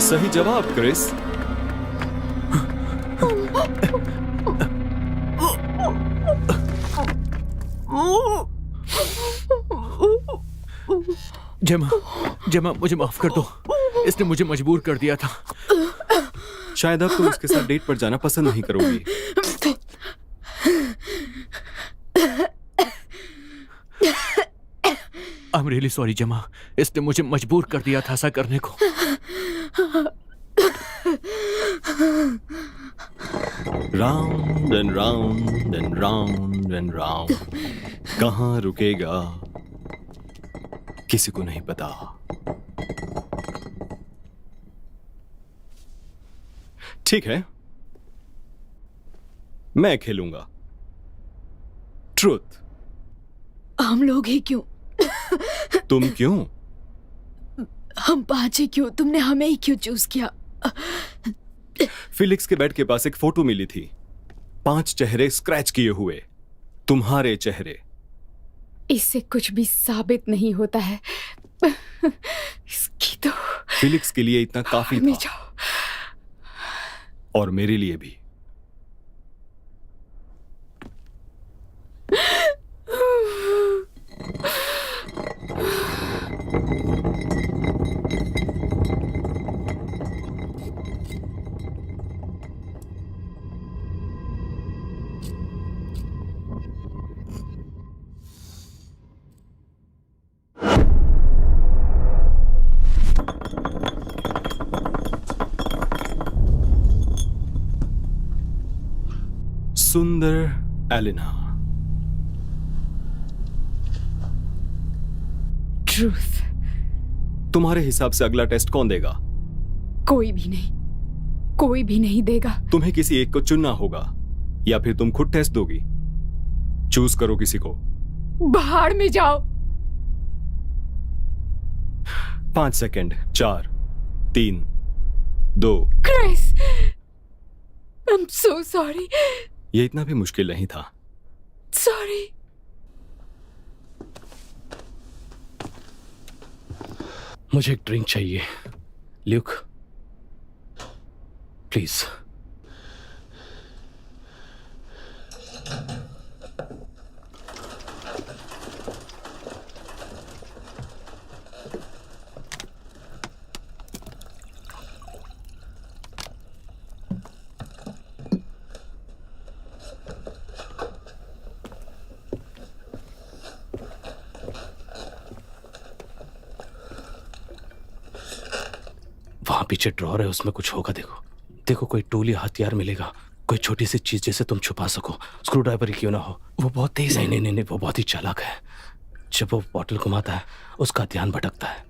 सही जवाब क्रिस। जेमा मुझे माफ कर दो, इसने मुझे मजबूर कर दिया था। शायद अब तुम उसके साथ डेट पर जाना पसंद नहीं करोगी। आई एम रियली सॉरी जमा, इसने मुझे मजबूर कर दिया था ऐसा करने को। Round and round and round and round, कहाँ रुकेगा किसी को नहीं पता। ठीक है, मैं खेलूंगा। ट्रुथ। हम लोग ही क्यों? तुम क्यों? हम 5 ही क्यों? तुमने हमें ही क्यों चूज किया? फिलिक्स के बेड के पास एक फोटो मिली थी, 5 चेहरे स्क्रैच किए हुए, तुम्हारे चेहरे। इससे कुछ भी साबित नहीं होता है। इसकी तो फिलिक्स के लिए इतना काफी में था, जाओ। और मेरे लिए भी। सुंदर एलिना। ट्रूथ। तुम्हारे हिसाब से अगला टेस्ट कौन देगा? कोई भी नहीं, कोई भी नहीं देगा। तुम्हें किसी एक को चुनना होगा, या फिर तुम खुद टेस्ट दोगी। चूज करो किसी को। बाहर में जाओ। 5 second. 4, 3, 2। Chris, I am so sorry. ये इतना भी मुश्किल नहीं था। सॉरी। मुझे एक ड्रिंक चाहिए, ल्यूक, प्लीज। वहां पीछे ड्रॉर है, उसमें कुछ होगा। देखो देखो, कोई टूल या हथियार मिलेगा, कोई छोटी सी चीज जिसे तुम छुपा सको। स्क्रू ड्राइवर ही क्यों ना हो। वो बहुत तेज है। नहीं, वो बहुत ही चालाक है। जब वो बॉटल घुमाता है उसका ध्यान भटकता है।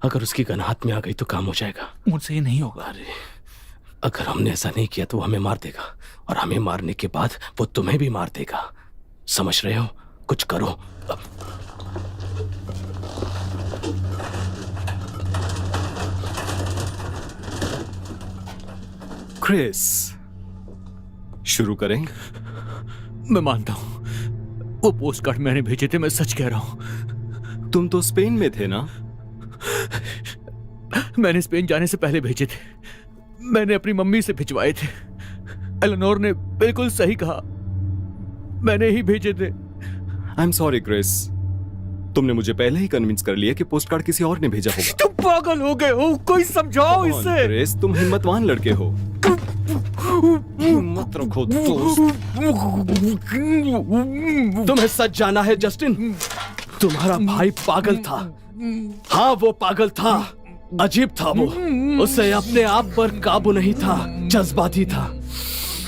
अगर उसकी गन हाथ में आ गई तो काम हो जाएगा। मुझसे ये नहीं होगा। अरे, अगर हमने ऐसा नहीं किया तो वो हमें मार देगा, और हमें मारने के बाद वो तुम्हें भी मार देगा। समझ रहे हो? कुछ करो। क्रिस, शुरू करें? मैं मानता हूं, वो पोस्ट कार्ड मैंने भेजे थे, मैं सच कह रहा हूं। तुम तो स्पेन में थे ना? मैंने स्पेन जाने से पहले भेजे थे। मैंने अपनी मम्मी से भिजवाए थे। एलेनोर ने बिल्कुल सही कहा, मैंने ही भेजे थे। आई एम सॉरी क्रिस, तुमने मुझे पहले ही कन्विंस कर लिया कि पोस्ट कार्ड किसी और ने भेजा होगा। तुम पागल हो गए हो, कोई समझाओ Come on, इसे। क्रिस, तुम हिम्मतवान लड़के हो। हिम्मत रखो दोस्त। तुम्हें सच जाना है जस्टिन, तुम्हारा भाई पागल था। हाँ, वो पागल था, अजीब था वो। उसे अपने आप पर काबू नहीं था, जज्बाती था।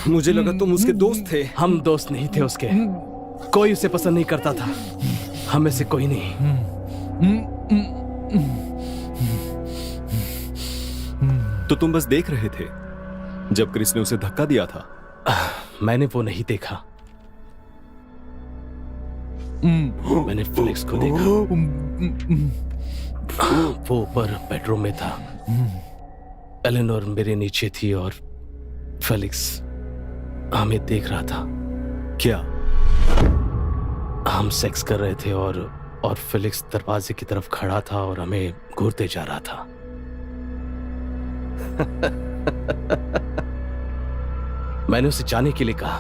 मुझे लगा तुम उसके दोस्त थे। हम दोस्त नहीं थे उसके, कोई उसे पसंद नहीं करता था, हम में से कोई नहीं। तो तुम बस देख रहे थे जब क्रिस ने उसे धक्का दिया था? मैंने वो नहीं देखा, मैंने फिलिक्स को देखा। वो ऊपर बेडरूम में था, एलेनोर मेरे नीचे थी, और फिलिक्स हमें देख रहा था। क्या? हम सेक्स कर रहे थे, और फिलिक्स दरवाजे की तरफ खड़ा था और हमें घूरते जा रहा था। मैंने उसे जाने के लिए कहा,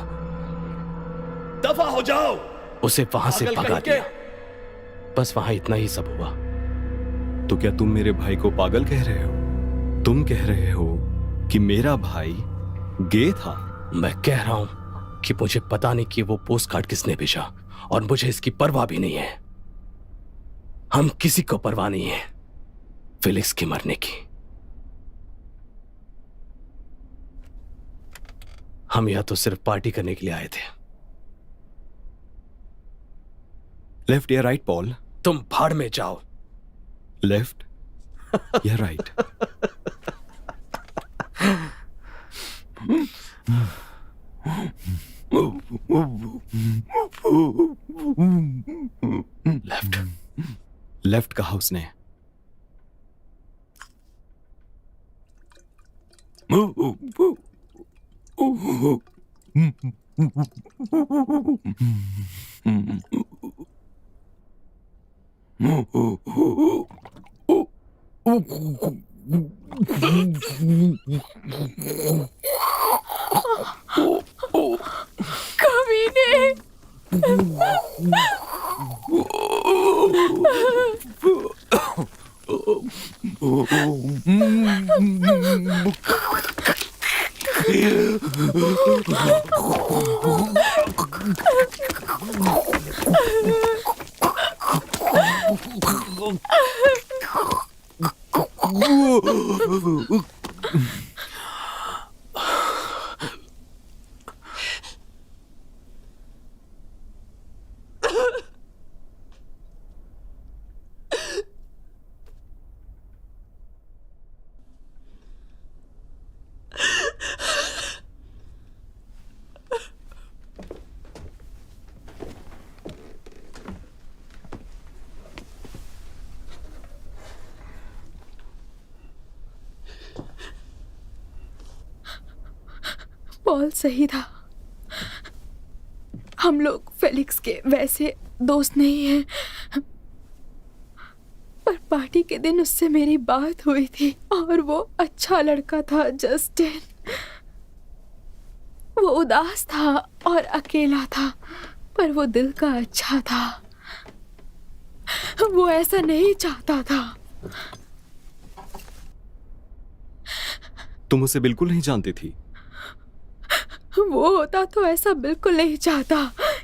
दफा हो जाओ। उसे वहां से भगा दिया। बस वहां इतना ही सब हुआ। तो क्या तुम मेरे भाई को पागल कह रहे हो? तुम कह रहे हो कि मेरा भाई गे था? मैं कह रहा हूं कि मुझे पता नहीं कि वो पोस्ट कार्ड किसने भेजा, और मुझे इसकी परवाह भी नहीं है। हम किसी को परवाह नहीं है फिलिक्स के मरने की। हम यह तो सिर्फ पार्टी करने के लिए आए थे। लेफ्ट या राइट पॉल? तुम भाड़ में जाओ। लेफ्ट या राइट? लेफ्ट। लेफ्ट कहा उसने। कमीने। पॉल सही था। हम लोग फेलिक्स के वैसे दोस्त नहीं हैं, पर पार्टी के दिन उससे मेरी बात हुई थी और वो अच्छा लड़का था जस्टिन। वो उदास था और अकेला था, पर वो दिल का अच्छा था। वो ऐसा नहीं चाहता था। तुम उसे बिल्कुल नहीं जानती थी? वो होता तो ऐसा बिल्कुल नहीं चाहता,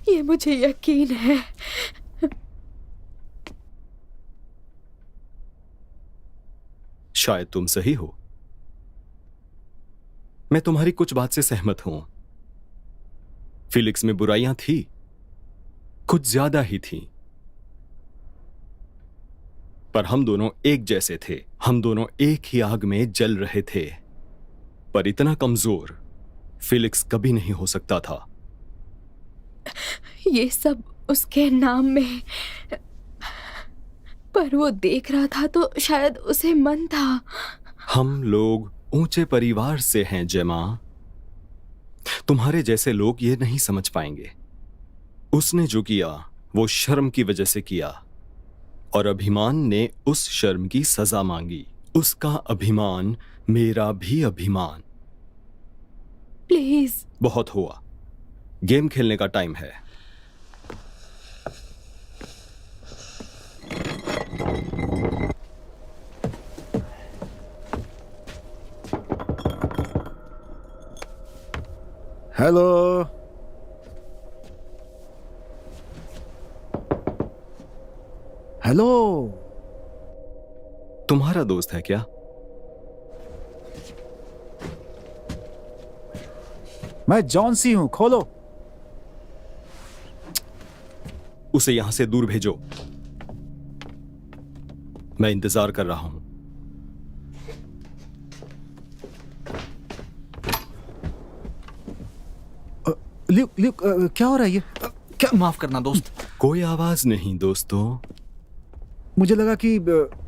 ये मुझे यकीन है। शायद तुम सही हो। मैं तुम्हारी कुछ बात से सहमत हूं। फिलिक्स में बुराइयां थी, कुछ ज्यादा ही थी, पर हम दोनों एक जैसे थे। हम दोनों एक ही आग में जल रहे थे, पर इतना कमजोर फिलिक्स कभी नहीं हो सकता था। ये सब उसके नाम में, पर वो देख रहा था तो शायद उसे मन था। हम लोग ऊंचे परिवार से हैं जेमा। तुम्हारे जैसे लोग ये नहीं समझ पाएंगे। उसने जो किया वो शर्म की वजह से किया, और अभिमान ने उस शर्म की सजा मांगी। उसका अभिमान मेरा भी अभिमान। प्लीज। बहुत हुआ, गेम खेलने का टाइम है। हेलो। हेलो। तुम्हारा दोस्त है क्या? मैं जॉन-सी हूं, खोलो। उसे यहां से दूर भेजो। मैं इंतजार कर रहा हूं। ल्यूक, ल्यूक, क्या हो रहा है ये? क्या? माफ करना दोस्त। कोई आवाज नहीं दोस्तों। मुझे लगा कि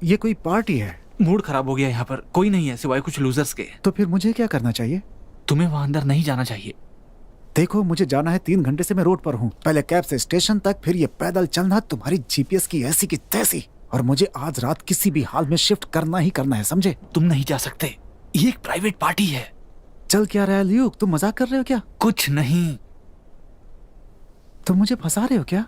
ये कोई पार्टी है। मूड खराब हो गया यहाँ पर। कोई नहीं है सिवाय कुछ लूजर्स के। तो फिर मुझे क्या करना चाहिए? तुम्हें वहां अंदर नहीं जाना चाहिए। देखो, मुझे जाना है, 3 घंटे से मैं रोड पर हूँ। पहले कैब से स्टेशन तक, फिर ये पैदल चलना तुम्हारी जीपीएस की ऐसी की तैसी। और मुझे आज रात किसी भी हाल में शिफ्ट करना ही करना है, समझे? तुम नहीं जा सकते, ये एक प्राइवेट पार्टी है। चल क्या रहा है ल्यूक? तुम मजाक कर रहे हो क्या? कुछ नहीं। तुम मुझे फंसा रहे हो क्या?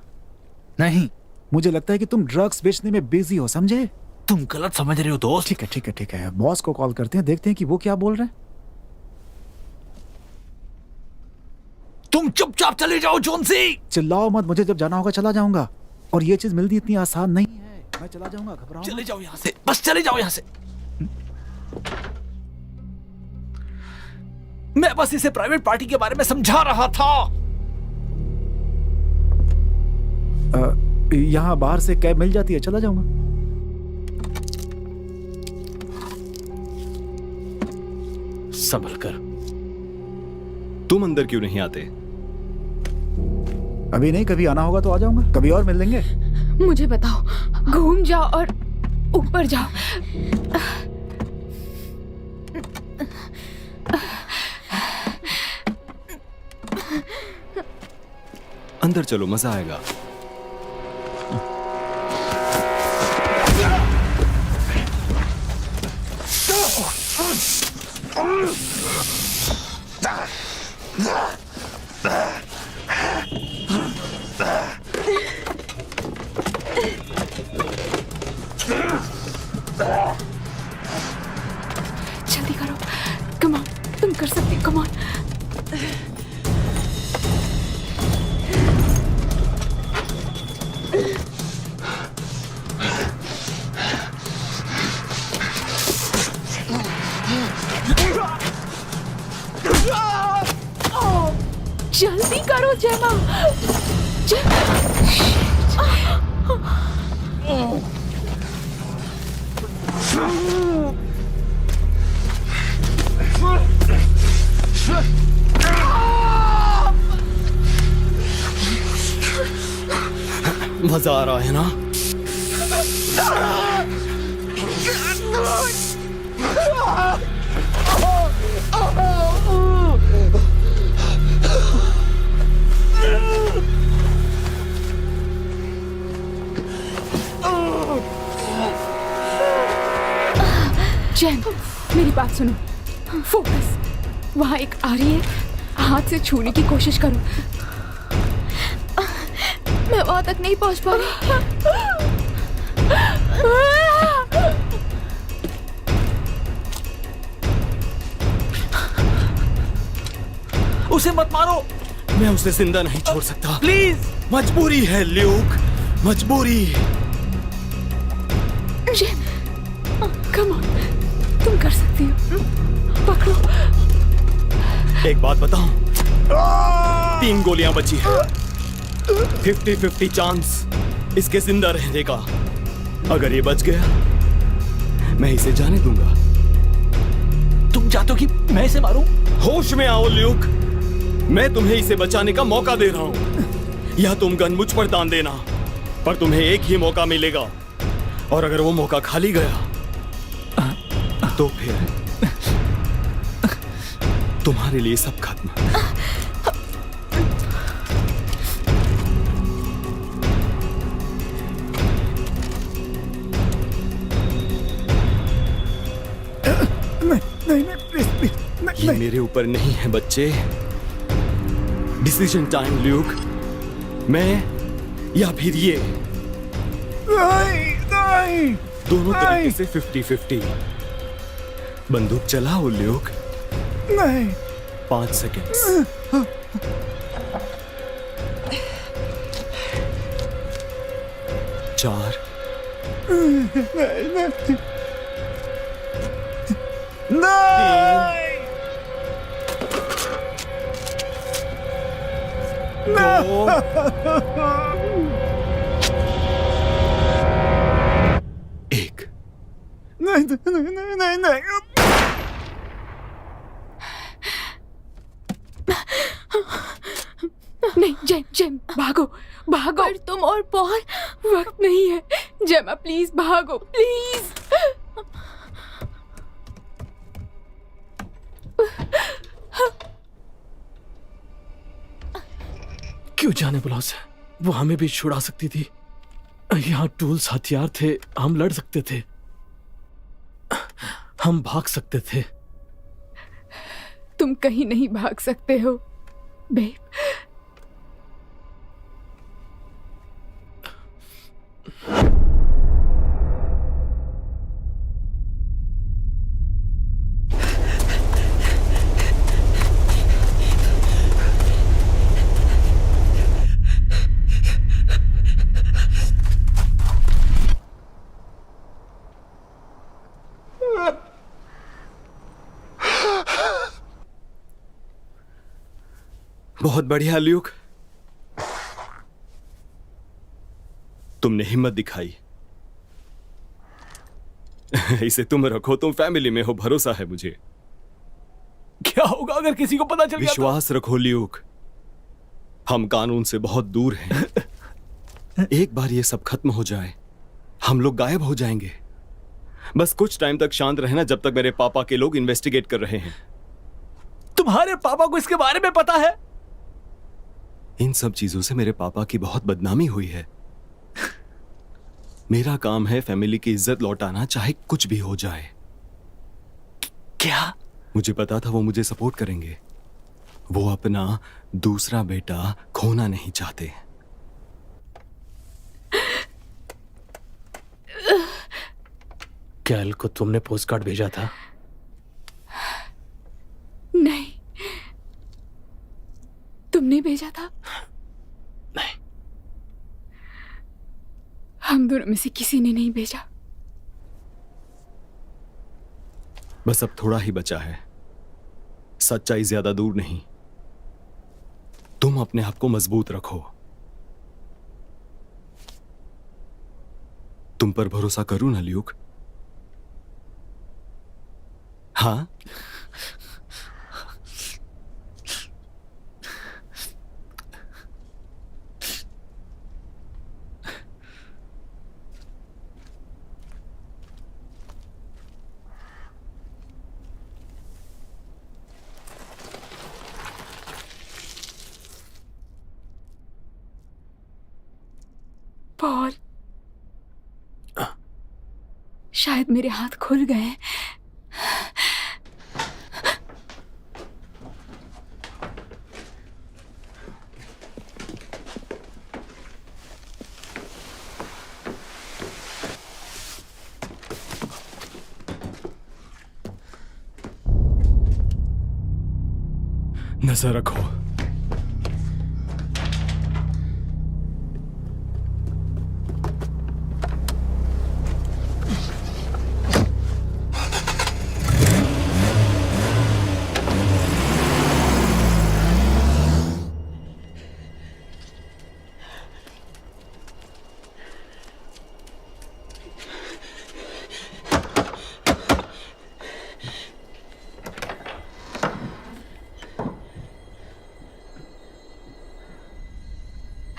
नहीं। मुझे लगता है कि तुम ड्रग्स बेचने में बिजी हो, समझे? तुम गलत समझ रहे हो दोस्त। ठीक है, ठीक है, ठीक है। बॉस को कॉल करते हैं, देखते हैं कि वो क्या बोल रहे हैं। तुम चुपचाप चले जाओ जॉन सी। चिल्लाओ मत, मुझे जब जाना होगा चला जाऊंगा। और ये चीज मिलनी इतनी आसान नहीं है। मैं चला जाऊंगा, घबराओ चले मत। जाओ यहाँ से, बस चले जाओ यहाँ से। मैं बस इसे प्राइवेट पार्टी के बारे में समझा रहा था। यहाँ बाहर से कैब मिल जाती है, चला जाऊंगा। संभल कर। तुम अंदर क्यों नहीं आते? अभी नहीं, कभी आना होगा तो आ जाऊंगा, कभी और मिल लेंगे। मुझे बताओ, घूम जाओ और ऊपर जाओ। अंदर चलो, मजा आएगा। जल्दी करो, कम ऑन, तुम कर सकती हो, कम ऑन। जल्दी करो जेमा। मजा आ रहा है ना? जैन, मेरी बात सुनो, फोकस। वहां एक आ रही है, हाथ से छूने की कोशिश करो। मैं वहां तक नहीं पहुंच पा रही। उसे मत मारो। मैं उसे जिंदा नहीं छोड़ सकता। प्लीज। मजबूरी है ल्यूक, मजबूरी। जैन, कम ऑन, तुम कर सकती हो, पकड़ो। एक बात बताऊं, 3 गोलियां बची है। 50-50 चांस इसके जिंदा रहने का। अगर ये बच गया, मैं इसे जाने दूंगा। तुम चाहते हो कि मैं इसे मारूं? होश में आओ ल्यूक, मैं तुम्हें इसे बचाने का मौका दे रहा हूं। या तुम गन मुझ पर तान देना, पर तुम्हें एक ही मौका मिलेगा, और अगर वो मौका खाली गया तो फिर तुम्हारे लिए सब खत्म। नहीं, प्लीज, प्लीज, ये मेरे ऊपर नहीं है बच्चे। डिसीजन टाइम ल्यूक, मैं या फिर ये। नहीं। दोनों तरीके से 50-50। बंदूक चलाओ ल्यूक। नहीं। 5 सेकेंड्स। चार। एक। नहीं। नहीं जैन, जैन, भागो, भागो। पर तुम और बहुत वक्त नहीं है। जेमा प्लीज भागो, प्लीज। क्यों जाने बुला उसे, वो हमें भी छुड़ा सकती थी। यहाँ टूल्स, हथियार थे, हम लड़ सकते थे, हम भाग सकते थे। तुम कहीं नहीं भाग सकते हो बेब। बहुत बढ़िया ल्यूक, तुमने हिम्मत दिखाई। इसे तुम रखो, तुम फैमिली में हो, भरोसा है मुझे। क्या होगा अगर किसी को पता चल गया तो? विश्वास रखो ल्यूक, हम कानून से बहुत दूर हैं। एक बार ये सब खत्म हो जाए, हम लोग गायब हो जाएंगे। बस कुछ टाइम तक शांत रहना, जब तक मेरे पापा के लोग इन्वेस्टिगेट कर रहे हैं। तुम्हारे पापा को इसके बारे में पता है? इन सब चीजों से मेरे पापा की बहुत बदनामी हुई है। मेरा काम है फैमिली की इज्जत लौटाना, चाहे कुछ भी हो जाए। क्या? मुझे पता था वो मुझे सपोर्ट करेंगे। वो अपना दूसरा बेटा खोना नहीं चाहते। कैल को तुमने पोस्ट कार्ड भेजा था? नहीं, तुमने भेजा था? नहीं। हम दोनों में से किसी ने नहीं भेजा। बस अब थोड़ा ही बचा है, सच्चाई ज्यादा दूर नहीं। तुम अपने आप को मजबूत रखो। तुम पर भरोसा करूं ना ल्यूक? हाँ? पॉल, शायद मेरे हाथ खुल गए हैं। नजर रखो।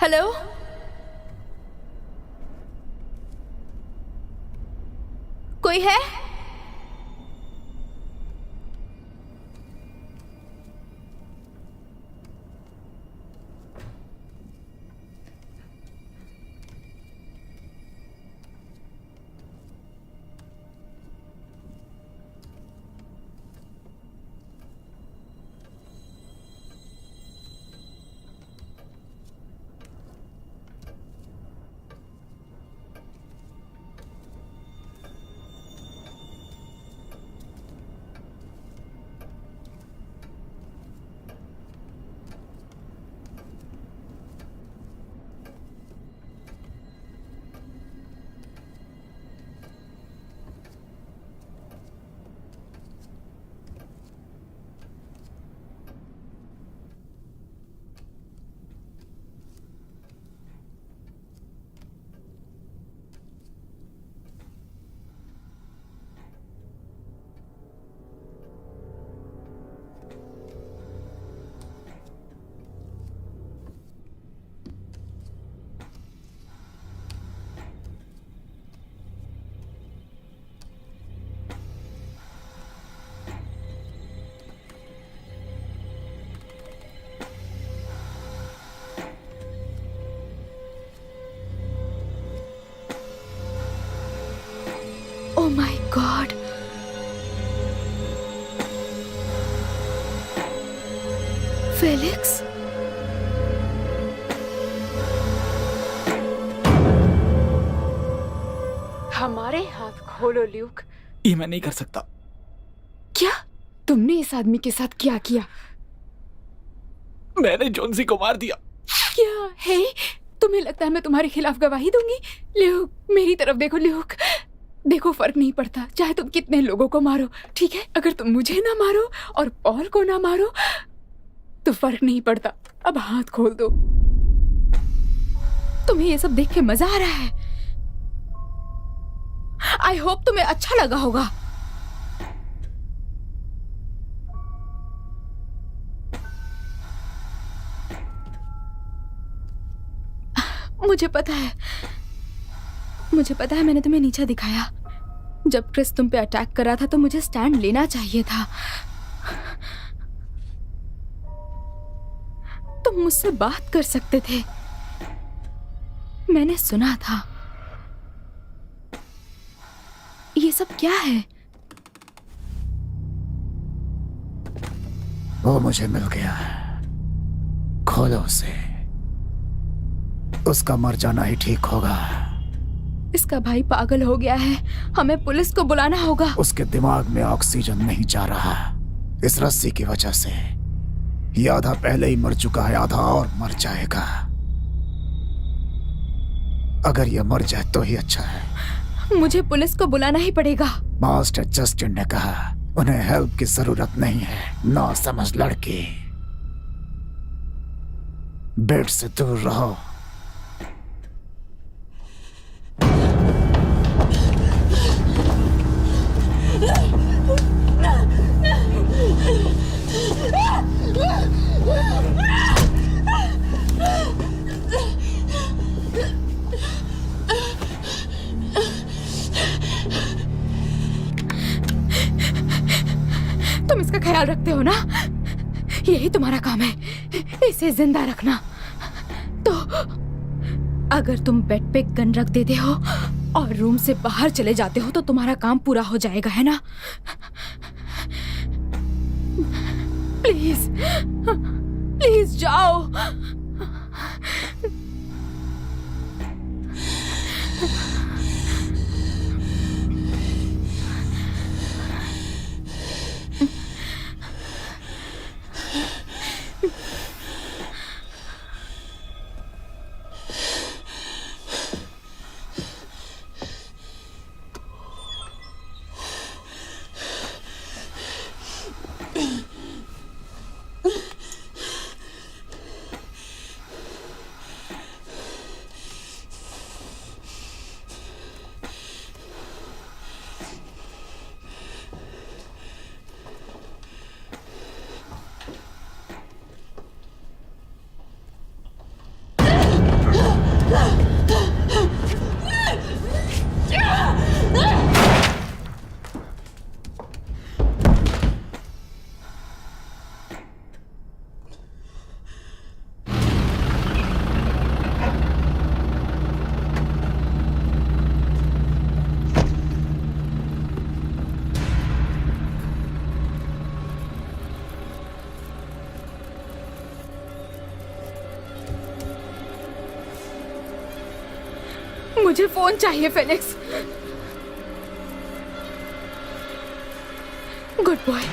हेलो, कोई है? Oh my God. Felix? हमारे हाथ खोलो ल्यूक। ये मैं नहीं कर सकता। क्या? तुमने इस आदमी के साथ क्या किया? मैंने जोन्सी को मार दिया। क्या है? तुम्हें लगता है मैं तुम्हारे खिलाफ गवाही दूंगी? ल्यूक, मेरी तरफ देखो ल्यूक। देखो, फर्क नहीं पड़ता चाहे तुम कितने लोगों को मारो, ठीक है? अगर तुम मुझे ना मारो और पॉल को ना मारो तो फर्क नहीं पड़ता, अब हाथ खोल दो। तुम्हें ये सब देख के मजा आ रहा है? आई होप तुम्हें अच्छा लगा होगा। मुझे पता है मैंने तुम्हें नीचा दिखाया। जब क्रिस तुम पे अटैक कर रहा था तो मुझे स्टैंड लेना चाहिए था। तुम मुझसे बात कर सकते थे, मैंने सुना था। ये सब क्या है? वो मुझे मिल गया, खोलो उसे। उसका मर जाना ही ठीक होगा। इसका भाई पागल हो गया है, हमें पुलिस को बुलाना होगा। उसके दिमाग में ऑक्सीजन नहीं जा रहा इस रस्सी की वजह से। ये आधा पहले ही मर चुका है, आधा और मर जाएगा। अगर ये मर जाए तो ही अच्छा है। मुझे पुलिस को बुलाना ही पड़ेगा। मास्टर जस्टिन ने कहा उन्हें हेल्प की जरूरत नहीं है। ना समझ लड़की, बेड से दूर रहो। तुम इसका ख्याल रखते हो ना? यही तुम्हारा काम है, इसे जिंदा रखना। तो अगर तुम बेड पे गन रख देते हो और रूम से बाहर चले जाते हो तो तुम्हारा काम पूरा हो जाएगा, है ना? प्लीज प्लीज जाओ। मुझे फोन चाहिए Felix. Good boy.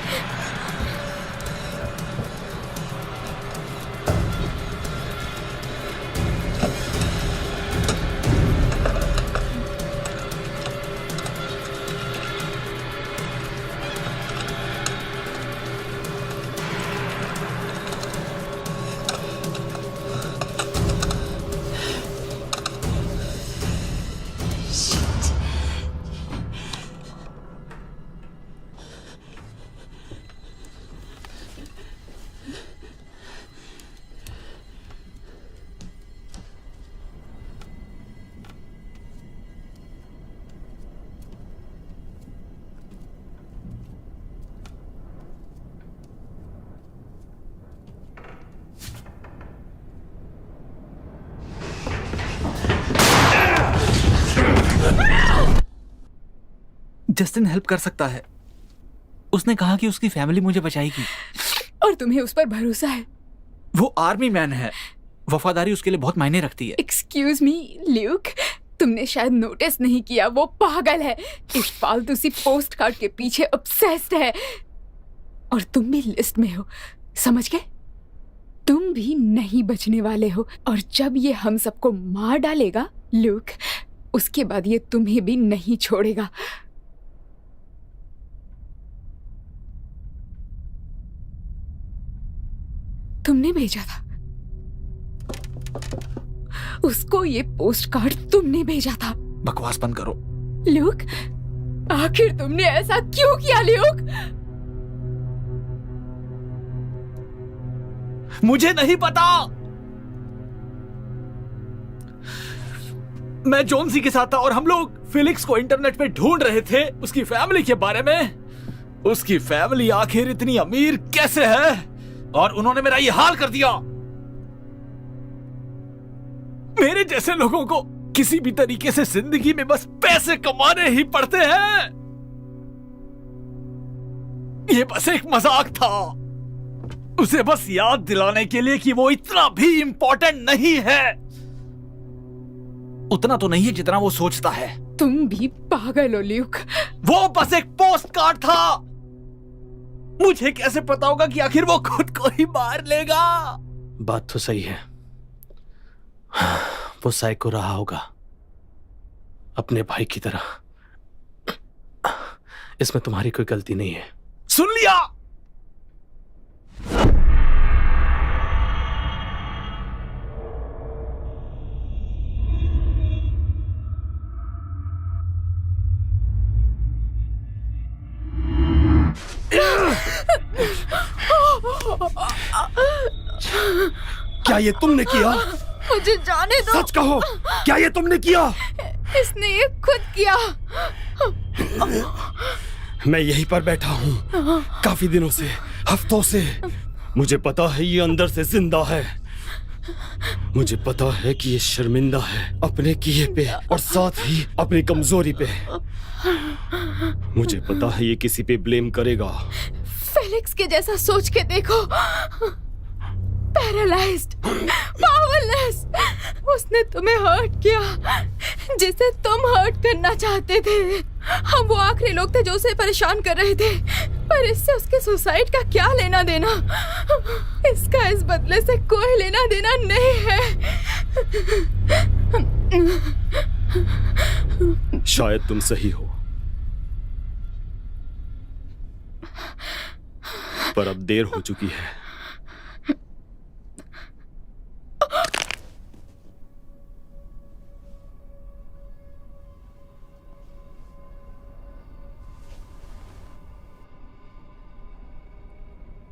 Justin help कर सकता है। उसने कहा कि उसकी फैमिली मुझे बचाएगी। और तुम्हें उस पर भरोसा है? वो आर्मी मैन है, वफादारी उसके लिए बहुत मायने रखती है। एक्सक्यूज मी ल्यूक, तुमने शायद नोटिस नहीं किया, वो पागल है। इस फालतू सी पोस्ट कार्ड के पीछे ऑब्सेस्ड है। और तुम भी लिस्ट में हो, समझ गए? तुम भी नहीं बचने वाले हो। और जब ये हम सबको मार डालेगा ल्यूक, उसके बाद ये तुम्हें भी नहीं छोड़ेगा। तुमने भेजा था। उसको ये पोस्ट कार्ड तुमने भेजा था। बकवास बंद करो। ल्यूक, आखिर तुमने ऐसा क्यों किया ल्यूक? मुझे नहीं पता। मैं जोन्सी के साथ था और हम लोग फिलिक्स को इंटरनेट पे ढूंढ रहे थे, उसकी फैमिली के बारे में। उसकी फैमिली आखिर इतनी अमीर कैसे है, और उन्होंने मेरा ये हाल कर दिया। मेरे जैसे लोगों को किसी भी तरीके से जिंदगी में बस पैसे कमाने ही पड़ते हैं। ये बस एक मजाक था, उसे बस याद दिलाने के लिए कि वो इतना भी इंपॉर्टेंट नहीं है। उतना तो नहीं है जितना वो सोचता है। तुम भी पागल हो ल्यूक। वो बस एक पोस्ट कार्ड था। मुझे कैसे पता होगा कि आखिर वो खुद को ही मार लेगा? बात तो सही है, वो साइको रहा होगा अपने भाई की तरह। इसमें तुम्हारी कोई गलती नहीं है। सुन लिया? क्या ये तुमने किया? मुझे जाने दो। सच कहो, क्या ये तुमने किया? इसने ये खुद किया। मैं यहीं पर बैठा हूँ काफी दिनों से, हफ्तों से। मुझे पता है ये अंदर से जिंदा है। मुझे पता है कि ये शर्मिंदा है अपने किए पे और साथ ही अपनी कमजोरी पे। मुझे पता है ये किसी पे ब्लेम करेगा। फेलिक्स के जैसा सोच के देखो। Paralysed, powerless. उसने तुम्हें हर्ट किया जिसे तुम हर्ट करना चाहते थे। हम वो आखिरी लोग थे जो उसे परेशान कर रहे थे, पर इससे उसके सुसाइड का क्या लेना देना? इसका इस बदले से कोई लेना देना नहीं है। शायद तुम सही हो, पर अब देर हो चुकी है।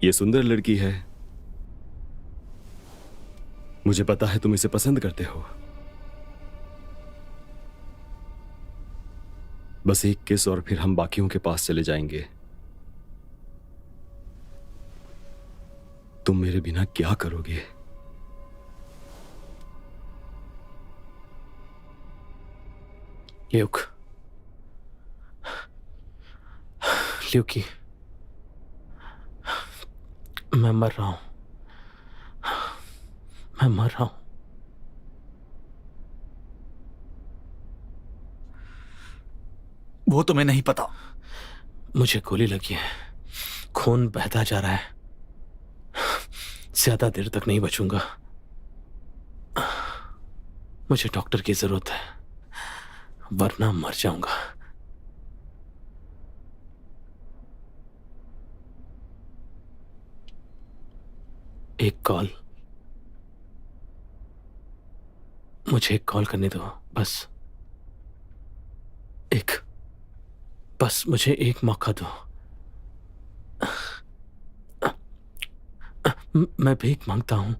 ये सुंदर लड़की है, मुझे पता है तुम इसे पसंद करते हो। बस एक किस और फिर हम बाकियों के पास चले जाएंगे। तुम मेरे बिना क्या करोगे? ल्यूक, ल्यूकी, मैं मर रहा हूं, मैं मर रहा हूं। वो तुम्हें नहीं पता। मुझे गोली लगी है, खून बहता जा रहा है। ज्यादा देर तक नहीं बचूंगा। मुझे डॉक्टर की जरूरत है, वरना मर जाऊंगा। एक कॉल, मुझे एक कॉल करने दो। बस मुझे एक मौका दो। मैं भीख मांगता हूं।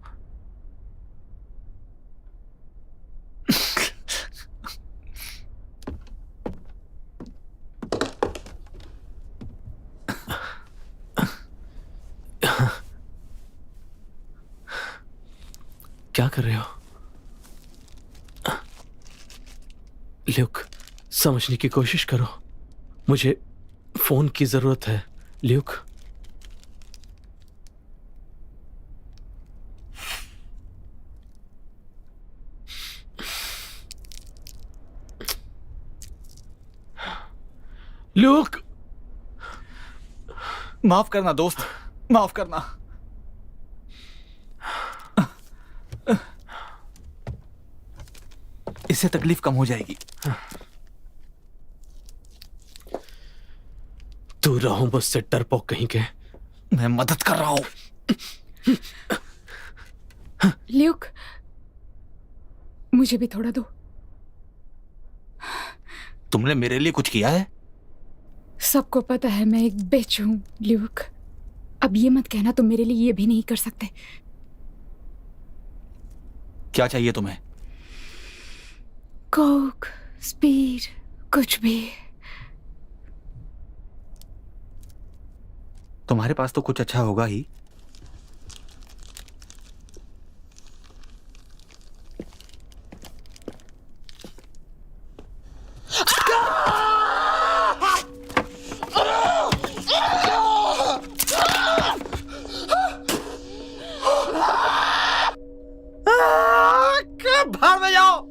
क्या कर रहे हो? ल्यूक, समझने की कोशिश करो। मुझे फोन की जरूरत है ल्यूक। ल्यूक, माफ करना दोस्त, माफ करना। इससे तकलीफ कम हो जाएगी। तू रहो मुझसे डरपोक कहीं के। मैं मदद कर रहा हूं। ल्यूक, मुझे भी थोड़ा दो। तुमने मेरे लिए कुछ किया है? सबको पता है मैं एक बिच हूँ ल्यूक। अब ये मत कहना तुम मेरे लिए ये भी नहीं कर सकते। क्या चाहिए तुम्हें? कोक, स्पीड, कुछ भी। तुम्हारे पास तो कुछ अच्छा होगा ही। भाड़ में जाओ।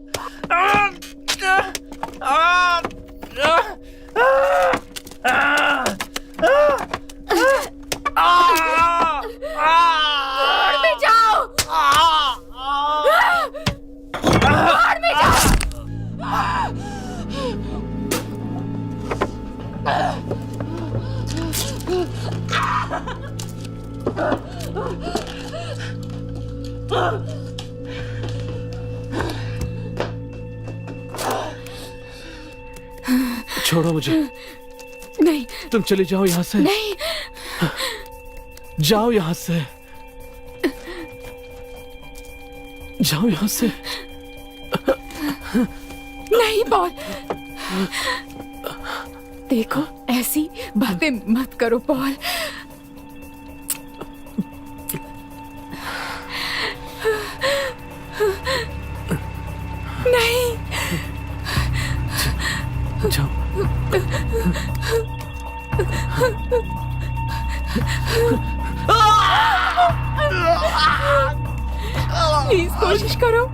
छोड़ो मुझे। नहीं, तुम चले जाओ यहाँ से। नहीं, जाओ यहाँ से, जाओ यहाँ से। नहीं पॉल। देखो, ऐसी बातें मत करो पॉल। नहीं, जाओ। प्लीज कोशिश करो।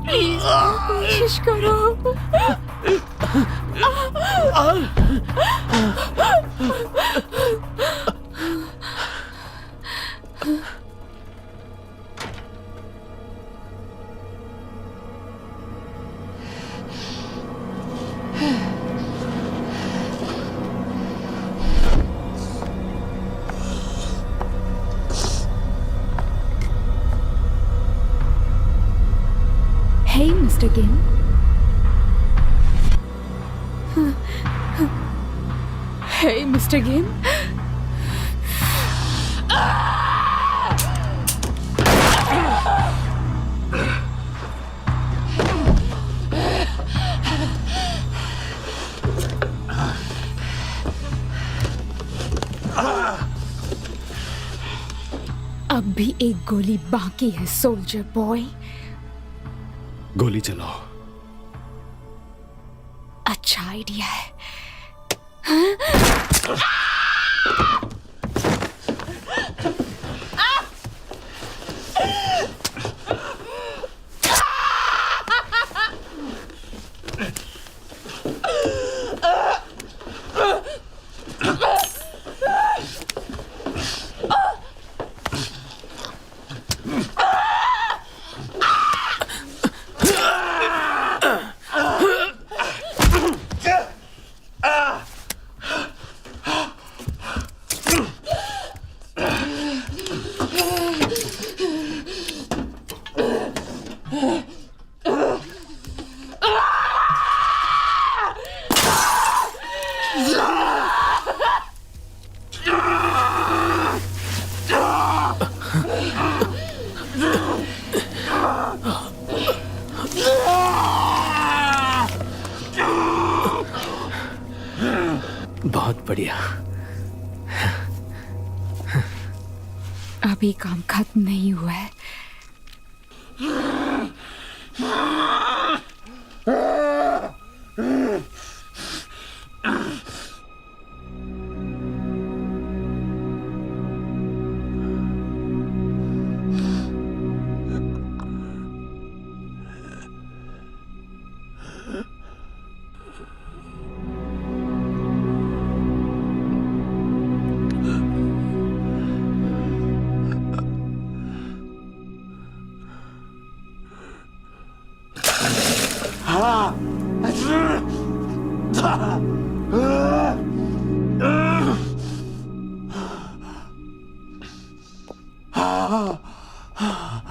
प्लीज कोशिश करो। Hey, Mr. Kim. Hey, Mr. Kim. अब भी एक गोली बाकी है सोल्जर बॉय। गोली चलाओ। अच्छा आइडिया है। बहुत बढ़िया। अभी काम खत्म नहीं हुआ है। अब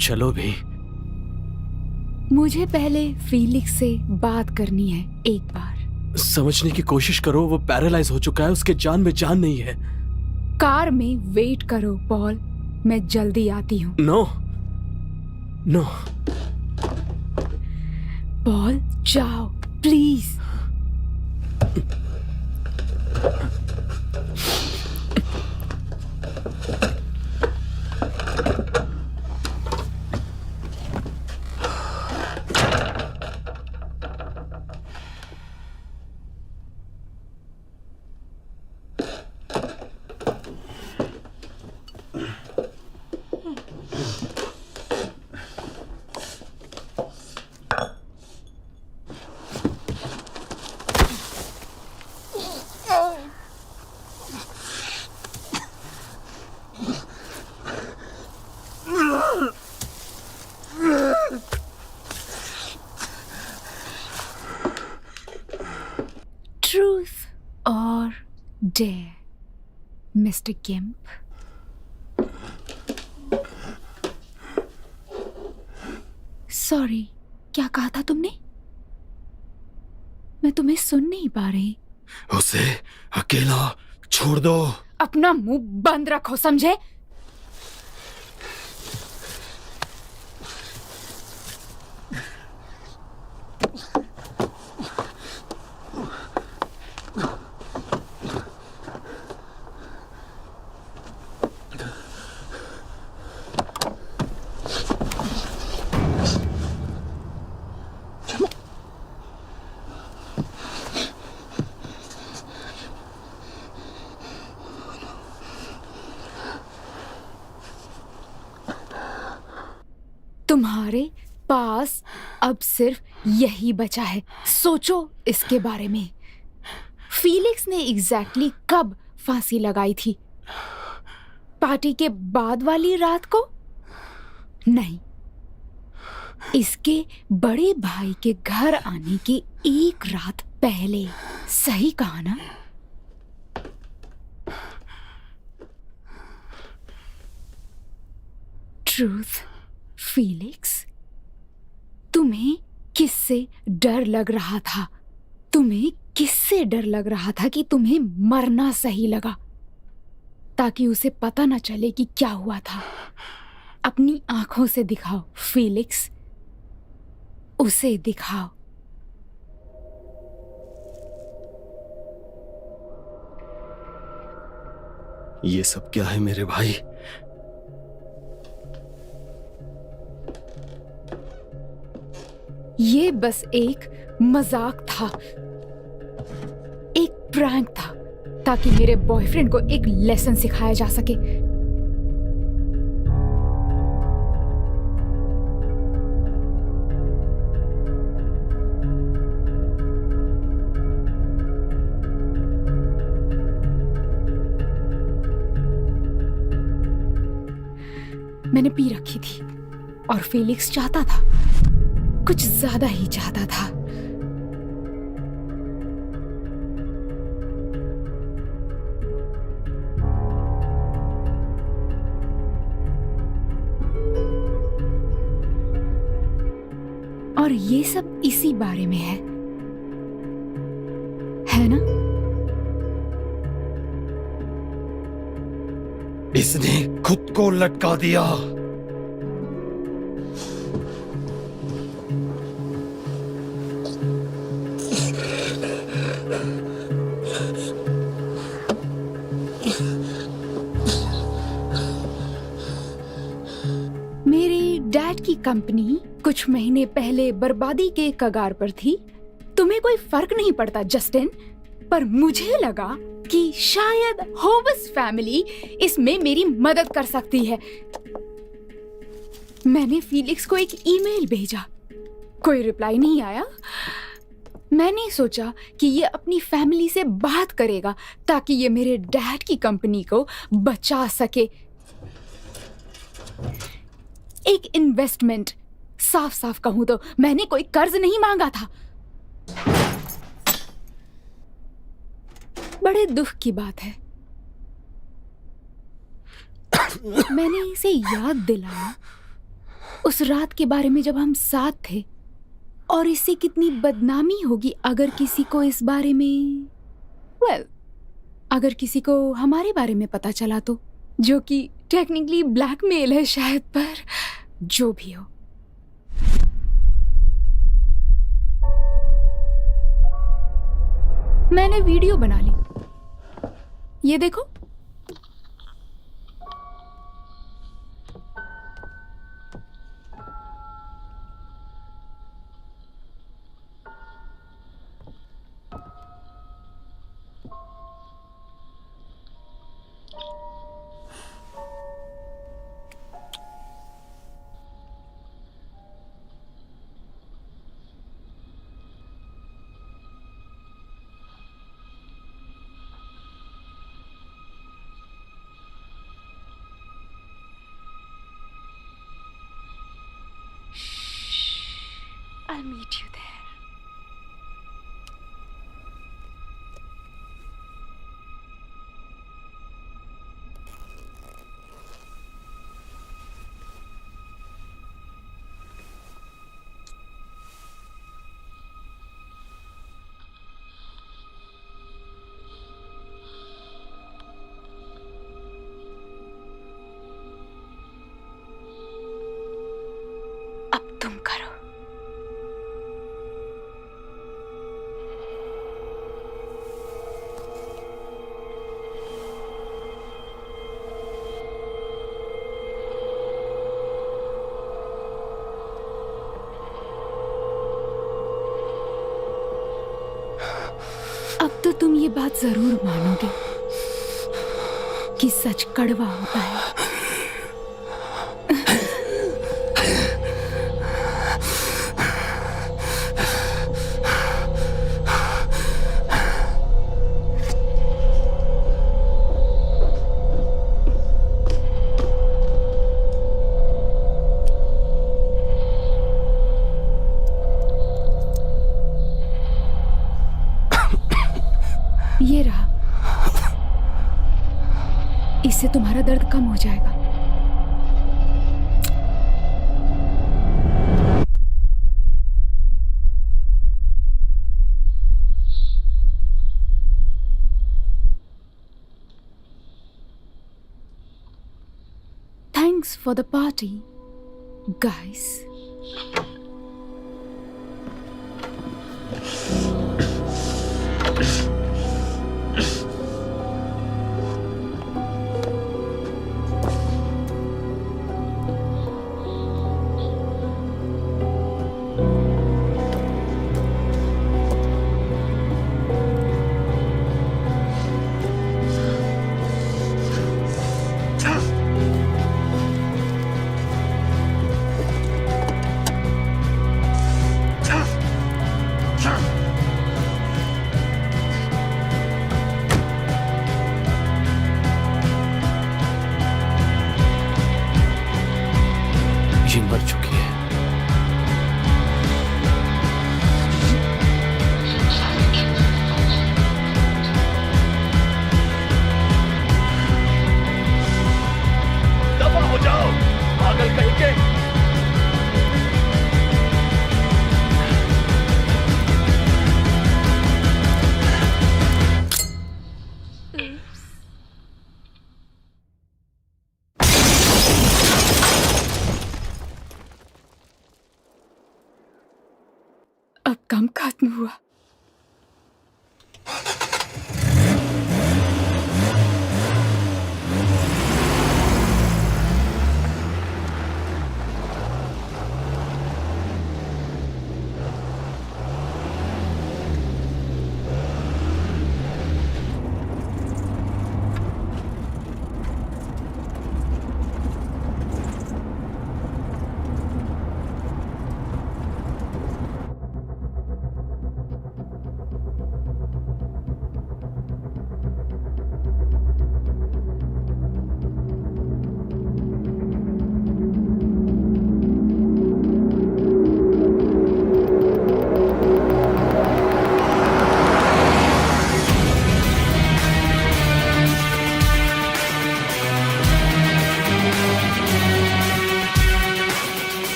चलो भी। मुझे पहले फीलिक्स से बात करनी है एक बार। समझने की कोशिश करो, वो पैरालाइज हो चुका है, उसके जान में जान नहीं है। कार में वेट करो पॉल, मैं जल्दी आती हूँ। नो नो पॉल जाओ प्लीज। ट्रूथ और डेयर, मिस्टर गिम्प। सॉरी, क्या कहा था तुमने? मैं तुम्हें सुन नहीं पा रही। उसे अकेला छोड़ दो। अपना मुंह बंद रखो, समझे? तुम्हारे पास अब सिर्फ यही बचा है। सोचो इसके बारे में। फीलिक्स ने एग्जैक्टली कब फांसी लगाई थी? पार्टी के बाद वाली रात को? नहीं, इसके बड़े भाई के घर आने की एक रात पहले। सही कहा ना? ट्रूथ, फीलिक्स, तुम्हें किससे डर लग रहा था? तुम्हें किससे डर लग रहा था कि तुम्हें मरना सही लगा, ताकि उसे पता न चले कि क्या हुआ था? अपनी आंखों से दिखाओ फीलिक्स, उसे दिखाओ। ये सब क्या है मेरे भाई? ये बस एक मजाक था, एक प्रैंक था, ताकि मेरे बॉयफ्रेंड को एक लेसन सिखाया जा सके। मैंने पी रखी थी और फीलिक्स चाहता था, कुछ ज्यादा ही चाहता था। और ये सब इसी बारे में है ना? इसने खुद को लटका दिया। मेरे डैड की कंपनी कुछ महीने पहले बर्बादी के कगार पर थी। तुम्हें कोई फर्क नहीं पड़ता जस्टिन, पर मुझे लगा कि शायद होवस फैमिली इसमें मेरी मदद कर सकती है। मैंने फीलिक्स को एक ईमेल भेजा, कोई रिप्लाई नहीं आया। मैंने सोचा कि ये अपनी फैमिली से बात करेगा ताकि ये मेरे डैड की कंपनी को बचा सके। एक इन्वेस्टमेंट साफ साफ कहूं तो मैंने कोई कर्ज नहीं मांगा था। बड़े दुख की बात है, मैंने इसे याद दिलाया उस रात के बारे में जब हम साथ थे, और इससे कितनी बदनामी होगी अगर किसी को इस बारे में अगर किसी को हमारे बारे में पता चला तो, जो कि टेक्निकली ब्लैकमेल है शायद, पर जो भी हो। मैंने वीडियो बना ली, ये देखो। I'll meet you there. अब तुम करो। अब तो तुम ये बात जरूर मानोगे कि सच कड़वा होता है। ये रहा, इससे तुम्हारा दर्द कम हो जाएगा। Thanks for the party, guys. ये मर चुकी है। दफा हो जाओ, पागल कहीं के। अब काम खत्म हुआ।